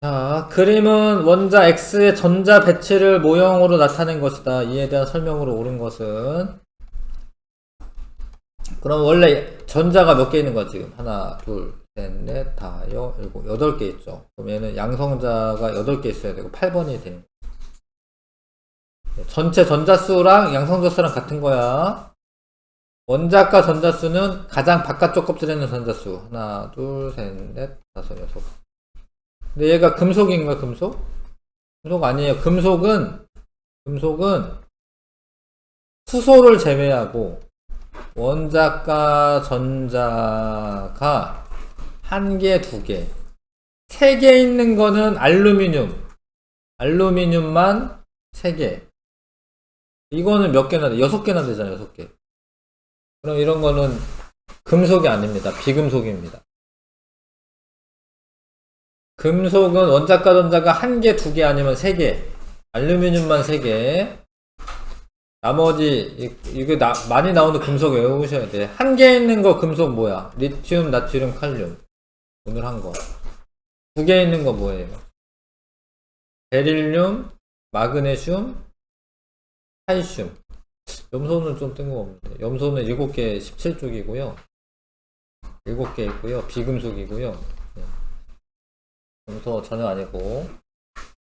자, 그림은 원자 X의 전자 배치를 모형으로 나타낸 것이다. 이에 대한 설명으로 옳은 것은, 그럼 원래 전자가 몇 개 있는 거야 지금? 하나, 둘, 셋, 넷, 다, 일곱, 8개 있죠. 그럼 얘는 양성자가 8개 있어야 되고 8번이 되는 거야. 전체 전자수랑 양성자수랑 같은 거야. 원자과 전자수는 가장 바깥쪽 껍질에 있는 전자수. 하나, 둘, 셋, 넷, 다섯, 여섯. 근데 얘가 금속인가, 금속? 금속 아니에요. 금속은 수소를 제외하고 원자과 전자가 1개, 2개. 3개 있는 거는 알루미늄만 3개. 이거는 몇 개나 돼? 6개나 되잖아요, 6개. 그럼 이런 거는 금속이 아닙니다. 비금속입니다. 금속은 원자과 전자가 1개, 2개 아니면 3개. 알루미늄만 3개. 나머지 이거 많이 나오는 금속 외우셔야 돼. 1개 있는 거 금속 뭐야? 리튬, 나트륨, 칼륨. 오늘 한 거. 2개 있는 거 뭐예요? 베릴륨, 마그네슘, 칼슘. 염소는 좀 뜬금없는데. 염소는 7개 17쪽이고요. 7개 있고요. 비금속이고요. 네. 염소 전혀 아니고.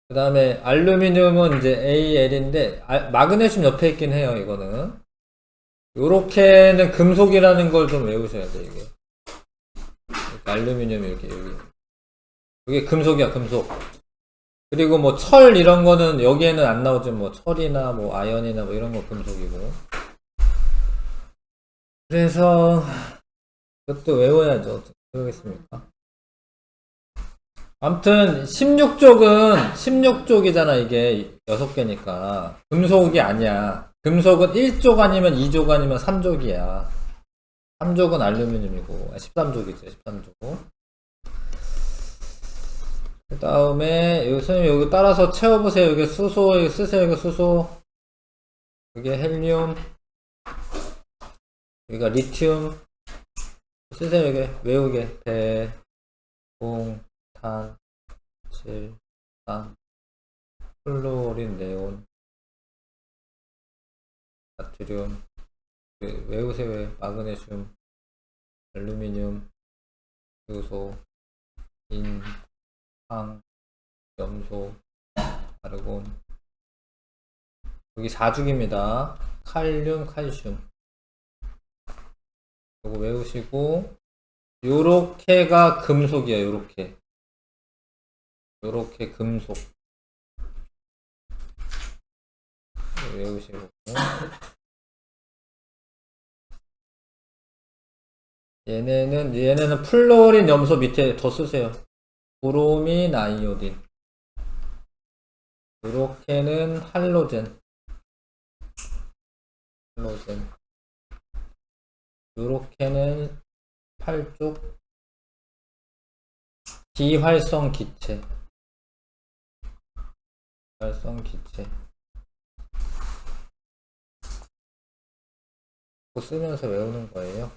그 다음에 알루미늄은 이제 AL인데 마그네슘 옆에 있긴 해요. 이거는 요렇게는 금속이라는 걸 좀 외우셔야 돼. 이게 알루미늄 이렇게 여기 금속이야, 금속. 그리고 뭐 철 이런 거는 여기에는 안 나오지. 뭐 철이나 뭐 아연이나 뭐 이런 거 금속이고. 그래서 그것도 외워야죠. 어떻게 그러겠습니까? 아무튼 16쪽이잖아. 이게 6개니까 금속이 아니야. 금속은 1족 아니면 2족 아니면 3족이야. 3족은 알루미늄이고 13족이죠. 13족. 그 다음에 선생님 여기 따라서 채워보세요. 여기 수소 여기 쓰세요. 여기 수소, 여기 헬륨, 여기가 리튬 쓰세요. 여기 외우게 배, 공, 탄, 질, 산, 플루오린, 네온, 나트륨, 외우세요. 마그네슘, 알루미늄, 요소, 인, 황, 염소, 아르곤. 여기 4죽입니다. 칼륨, 칼슘. 요거 외우시고, 요렇게가 금속이야. 요렇게 금속 외우시고, 얘네는 플로린 염소 밑에 더 쓰세요. 브로민, 아이오딘. 요렇게는 할로젠. 요렇게는 8쪽 비활성 기체. 그거 쓰면서 외우는 거예요.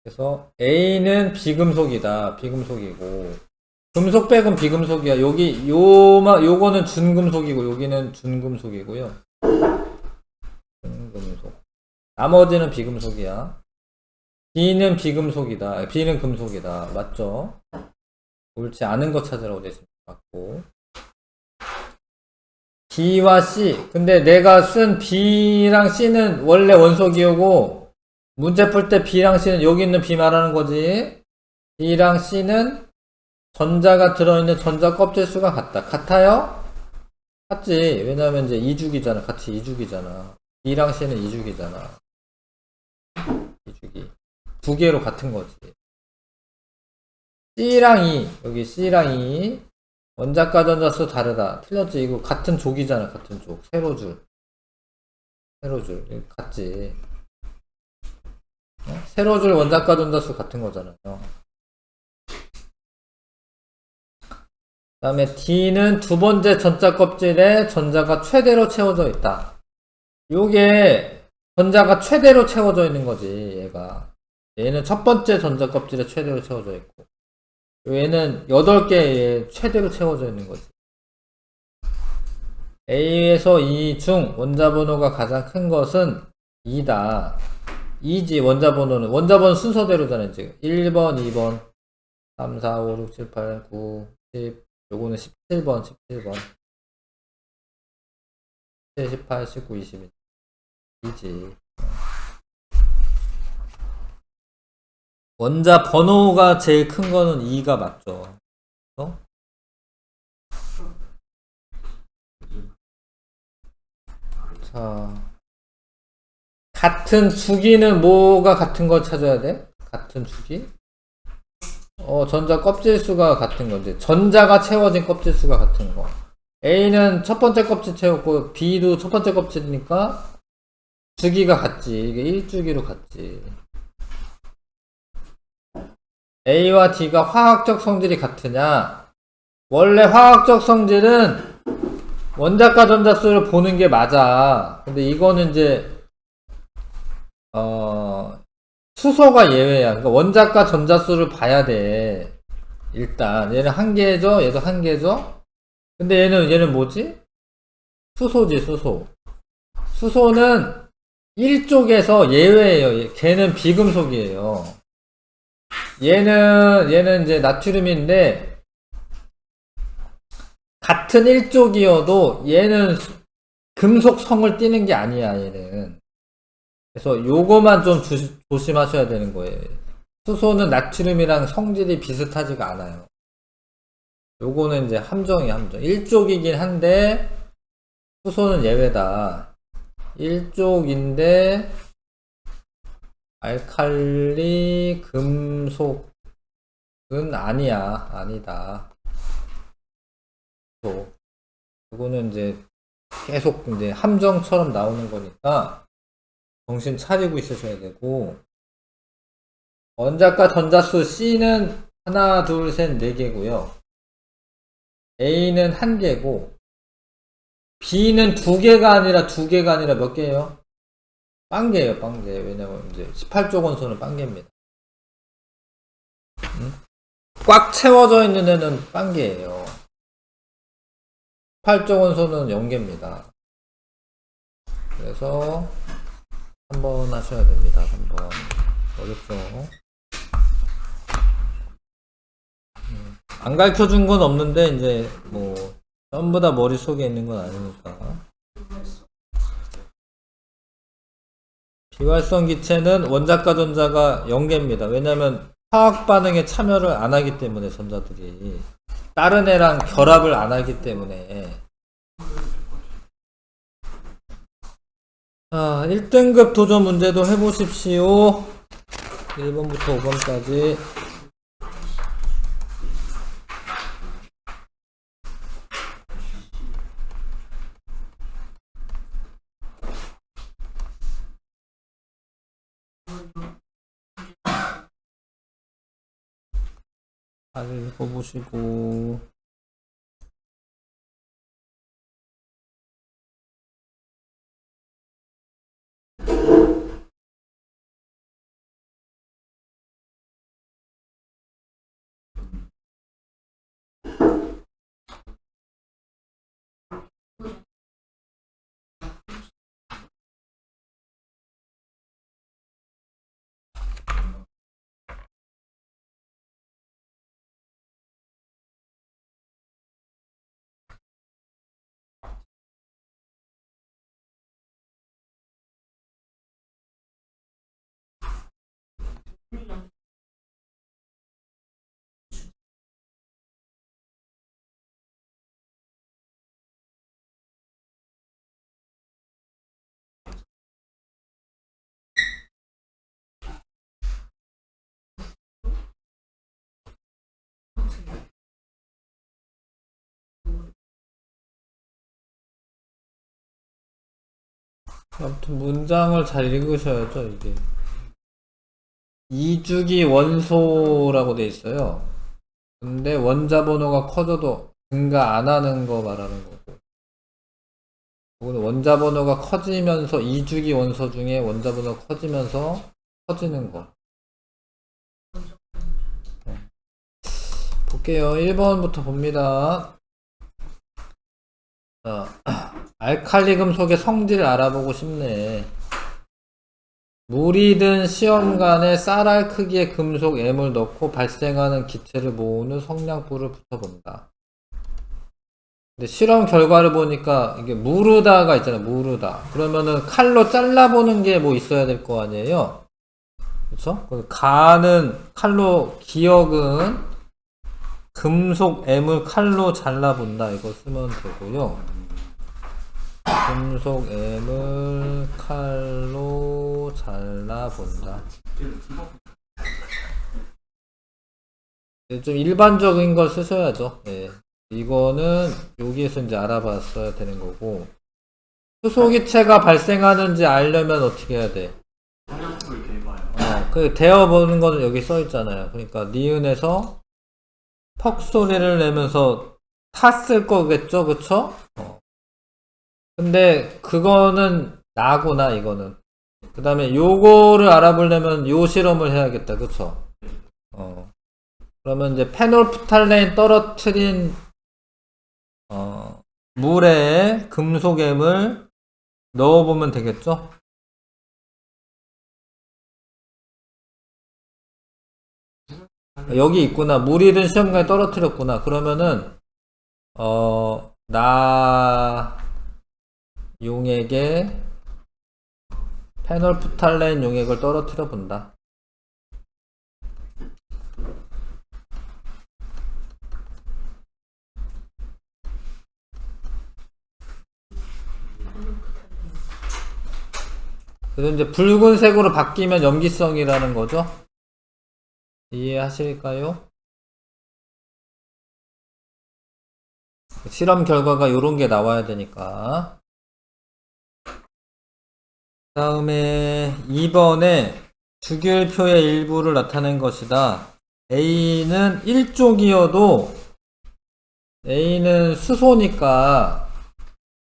그래서 A는 비금속이다. 비금속이고, 금속 빼곤 비금속이야. 요거는 준금속이고, 여기는 준금속이고요. 준금속. 나머지는 비금속이야. B는 비금속이다. B는 금속이다. 맞죠? 옳지 않은 거 찾으라고 되어 있습니다. 맞고. B와 C. 근데 내가 쓴 B랑 C는 원래 원소기호고, 문제 풀 때 B랑 C는 여기 있는 B 말하는 거지. B랑 C는 전자가 들어있는 전자 껍질 수가 같다. 같아요? 같지. 왜냐면 이제 2죽이잖아. 같이 2죽이잖아. B랑 C는 2죽이잖아. 2죽이. 두 개로 같은 거지. C랑 E. 여기 C랑 E. 원자과 전자수 다르다. 틀렸지. 이거 같은 족이잖아. 같은 족. 세로줄. 같지. 세로줄 원자과 전자수 같은 거잖아요. 그 다음에 D는 두 번째 전자 껍질에 전자가 최대로 채워져 있다. 요게 전자가 최대로 채워져 있는 거지. 얘는 첫 번째 전자 껍질에 최대로 채워져 있고, 얘는 8개에 최대로 채워져 있는 거지. A에서 E 중 원자 번호가 가장 큰 것은 2다. 2지. 원자번호는 순서대로잖아요. 지금 1번, 2번, 3, 4, 5, 6, 7, 8, 9, 10. 요거는 17번. 18, 19, 20. 2지. 원자 번호가 제일 큰 거는 2가 맞죠. 어? 자, 같은 주기는 뭐가 같은 거 찾아야 돼? 같은 주기? 전자 껍질 수가 같은 거지. 전자가 채워진 껍질 수가 같은 거. A는 첫 번째 껍질 채웠고, B도 첫 번째 껍질이니까 주기가 같지. 이게 1주기로 같지. A와 D가 화학적 성질이 같으냐? 원래 화학적 성질은 원자과 전자수를 보는 게 맞아. 근데 이거는 이제 수소가 예외야. 그러니까 원자과 전자수를 봐야 돼. 일단 얘는 한 개죠. 얘도 한 개죠. 근데 얘는 뭐지? 수소지. 수소는 1쪽에서 예외예요. 걔는 비금속이에요. 얘는 이제 나트륨인데, 같은 1쪽이어도 얘는 금속성을 띠는 게 아니야. 얘는. 그래서 요거만 좀 조심하셔야 되는 거예요. 수소는 나트륨이랑 성질이 비슷하지가 않아요. 요거는 이제 함정이야, 함정. 1쪽이긴 한데 수소는 예외다. 1쪽인데 알칼리 금속은 아니다. 요거는 이제 계속 이제 함정처럼 나오는 거니까 정신 차리고 있으셔야 되고, 원자과 전자수 C는 하나, 둘, 셋, 네 개고요. A는 한 개고, B는 두 개가 아니라 몇 개예요? 빵개예요, 빵개. 왜냐면 이제 18조 원소는 빵개입니다. 꽉 채워져 있는 애는 빵개예요. 18조 원소는 0개입니다. 그래서 한번 하셔야 됩니다. 한번 어렵죠. 안 가르쳐 준 건 없는데 이제 뭐 전부 다 머릿속에 있는 건 아니니까. 비활성 기체는 원자과 전자가 0개입니다. 왜냐면 화학 반응에 참여를 안 하기 때문에 전자들이 다른 애랑 결합을 안 하기 때문에. 1등급 도전 문제도 해보십시오. 1번부터 5번까지. 잘 읽어보시고. 아무튼 문장을 잘 읽으셔야죠. 이게 2주기 원소라고 돼 있어요. 근데 원자 번호가 커져도 증가 안 하는 거 말하는 거고, 이거는 원자 번호가 커지면서 2주기 원소 중에 원자 번호가 커지면서 커지는 거. 볼게요. 1번부터 봅니다. 알칼리 금속의 성질을 알아보고 싶네. 물이든 시험관에 쌀알 크기의 금속 M을 넣고 발생하는 기체를 모으는 성냥불을 붙여본다. 근데 실험 결과를 보니까 이게 무르다가 있잖아요. 무르다. 그러면은 칼로 잘라보는 게 뭐 있어야 될 거 아니에요. 그쵸? 기억은 금속 M을 칼로 잘라본다. 이거 쓰면 되고요. 금속 M을 칼로 잘라본다. 좀 일반적인 걸 쓰셔야죠. 예. 이거는 여기에서 이제 알아봤어야 되는 거고, 수소기체가 발생하는지 알려면 어떻게 해야 돼? 성냥불을 대봐요. 그 데워보는 거는 여기 써 있잖아요. 그러니까 니은에서 퍽 소리를 내면서 탔을 거겠죠, 그쵸? 근데 그거는 나구나, 이거는. 그 다음에 요거를 알아보려면 요 실험을 해야겠다, 그쵸? 그러면 이제 페놀프탈레인 떨어뜨린 물에 금속엠을 넣어보면 되겠죠? 여기 있구나. 물이든 시험관에 떨어뜨렸구나. 그러면은 용액에 페놀프탈레인 용액을 떨어뜨려 본다. 그래서 이제 붉은색으로 바뀌면 염기성이라는 거죠. 이해하실까요? 실험 결과가 이런 게 나와야 되니까. 다음에 2번에 주기율표의 일부를 나타낸 것이다. A는 1족이어도 A는 수소니까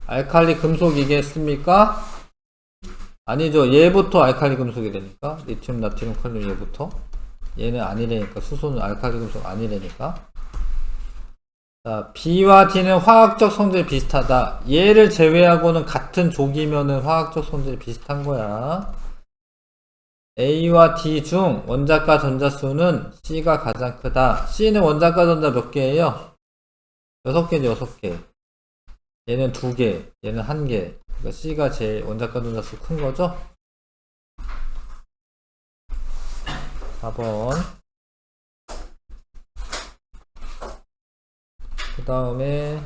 알칼리 금속이겠습니까? 아니죠. 얘부터 알칼리 금속이 되니까. 리튬, 나트륨, 칼륨 얘부터. 얘는 아니래니까. 수소는 알칼리 금속 아니래니까. 자, B와 D는 화학적 성질이 비슷하다. 얘를 제외하고는 같은 족이면은 화학적 성질이 비슷한 거야. A와 D 중 원자과 전자수는 C가 가장 크다. C는 원자과 전자 몇 개예요? 6개죠, 6개. 얘는 2개, 얘는 1개. 그러니까 C가 제일 원자과 전자수 큰 거죠? 4번. 그 다음에,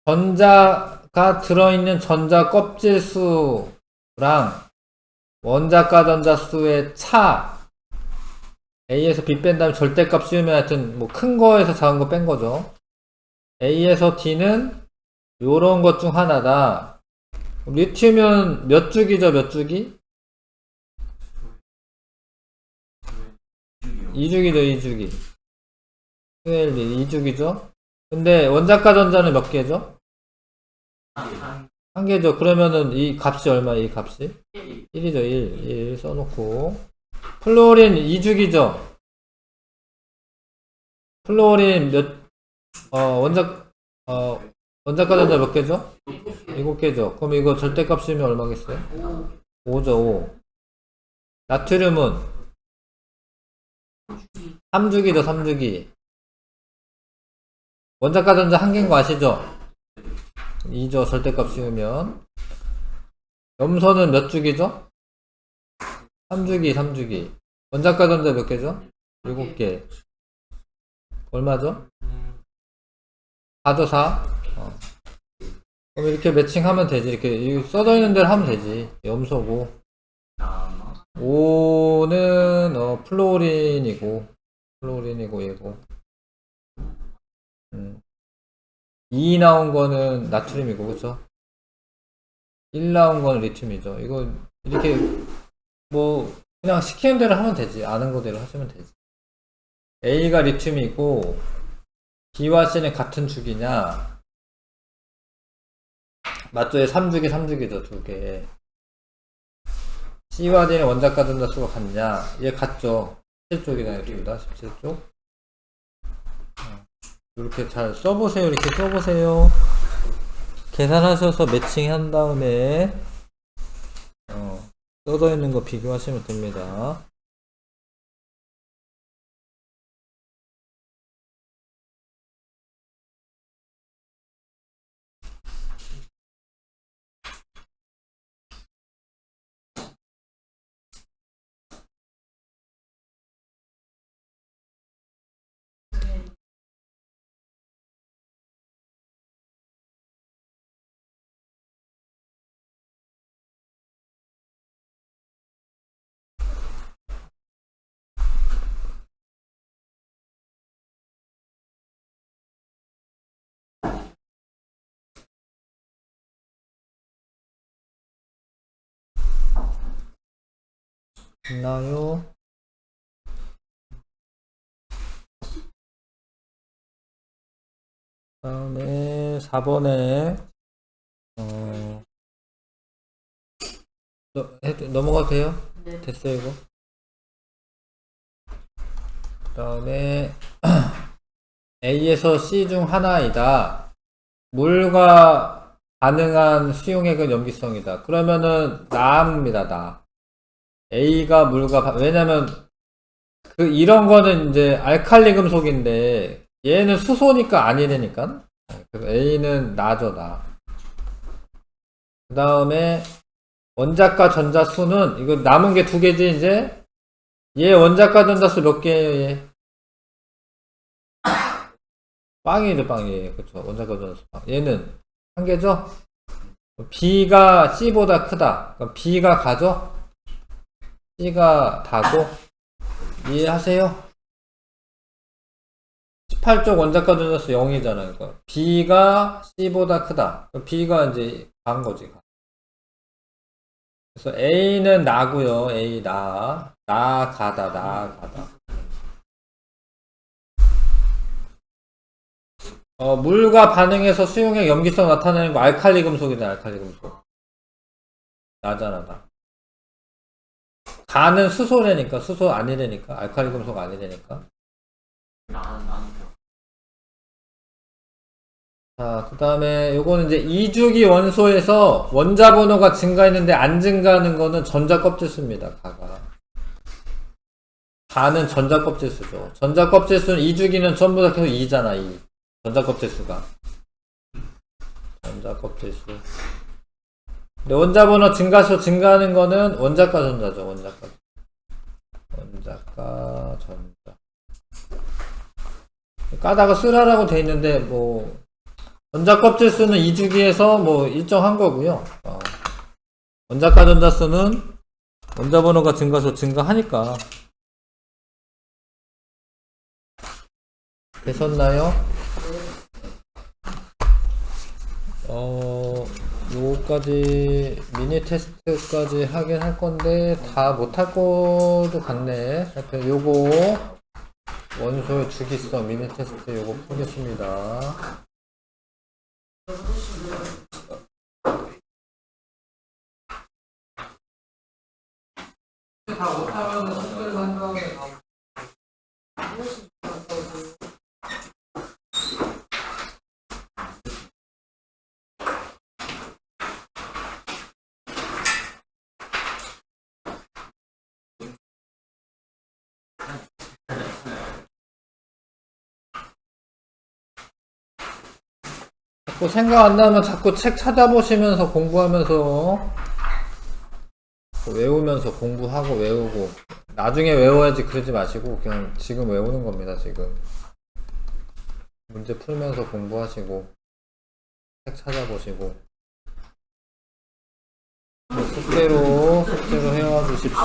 전자가 들어있는 전자 껍질 수랑 원자과 전자 수의 차, A에서 B 뺀 다음에 절대값 씌우면 하여튼 뭐 큰 거에서 작은 거 뺀 거죠. A에서 D는 요런 것 중 하나다. 리튬은 몇 주기죠, 몇 주기? 2주기죠, 2주기. 2주기죠. 근데 원자과 전자는 몇 개죠? 한 개죠. 그러면은 이 값이 얼마야, 이 값이? 1이죠, 1 써놓고. 플로린 2주기죠. 플로린 원자과 전자 몇 개죠? 7개죠. 그럼 이거 절대값 씌우면 얼마겠어요? 5죠, 5. 나트륨은 3주기죠, 3주기. 원자과 전자 한 개인 거 아시죠? 2죠, 절대값 씌우면. 염소는 몇 주기죠? 3주기, 3주기. 원자과 전자 몇 개죠? 7개. 얼마죠? 4죠, 4. 그럼 이렇게 매칭하면 되지. 이렇게 써져 있는 대로 하면 되지. 염소고. 5는 플로린이고 얘고. 2 나온 거는 나트륨이고, 그쵸? 1 나온 거는 리튬이죠. 이거 이렇게 뭐 그냥 시키는 대로 하면 되지. 아는 거대로 하시면 되지. A가 리튬이고 B와 C는 같은 축이냐? 맞죠? 3주기 3주기죠, 2개. C와 D는 원자과 전자 수가 같냐? 얘 같죠? 17쪽이다, 둘 다 17쪽. 이렇게 잘 써보세요. 이렇게 써보세요. 계산하셔서 매칭한 다음에 써져 있는 거 비교하시면 됩니다. 있나요? 다음에 4번에 넘어가도 돼요? 네. 됐어요, 이거. 그 다음에 A에서 C 중 하나이다. 물과 가능한 수용액은 염기성이다. 그러면은 나입니다, 나. A가 물과 왜냐면 이런 거는 이제 알칼리 금속인데 얘는 수소니까 아니래니까. 그래서 A는 나죠, 나. 그 다음에 원자과 전자수는 이거 남은 게 2개지 이제. 얘 원자과 전자수 몇 개예요, 얘? 빵이죠, 빵이에요. 그쵸. 원자과 전자수 빵. 얘는 1개죠? B가 C보다 크다. 그럼 B가 가죠? C가 다고. 이해하세요? 18쪽 원자과 전자수 0이잖아요. 그러니까 B가 C보다 크다. B가 이제 간 거지. 그래서 A는 나고요. A 나. 나아가다. 물과 반응해서 수용액 염기성 나타내는 거 알칼리 금속이네, 알칼리 금속. 나잖아, 나. 가는 수소래니까, 수소 아니래니까, 알칼리 금속 아니래니까. 나는 자, 그 다음에 요거는 이제 이주기 원소에서 원자 번호가 증가했는데 안 증가하는 거는 전자 껍질수입니다, 가가. 가는 전자 껍질수죠. 전자 껍질수는 이주기는 전부 다 계속 2잖아, 2. 전자 껍질수가. 전자 껍질수. 근데 원자 번호 증가수 증가하는 거는 원자가 전자죠, 원자가. 원자가 전자. 까다가 쓰라라고 돼 있는데, 뭐, 원자 껍질 수는 2주기에서 뭐 일정한 거고요. 원자가 전자 수는 원자 번호가 증가해서 증가하니까. 되셨나요? 요거까지 미니 테스트까지 하긴 할 건데 다 못할 것도 같네. 하여튼 요거 원소의 주기성 미니 테스트 요거 풀겠습니다. 다 못하면 숙제를 한 다음에 자꾸 생각 안 나면 자꾸 책 찾아보시면서 공부하면서 외우면서 공부하고 외우고 나중에 외워야지 그러지 마시고 그냥 지금 외우는 겁니다. 지금 문제 풀면서 공부하시고 책 찾아보시고 숙제로 해와 주십시오.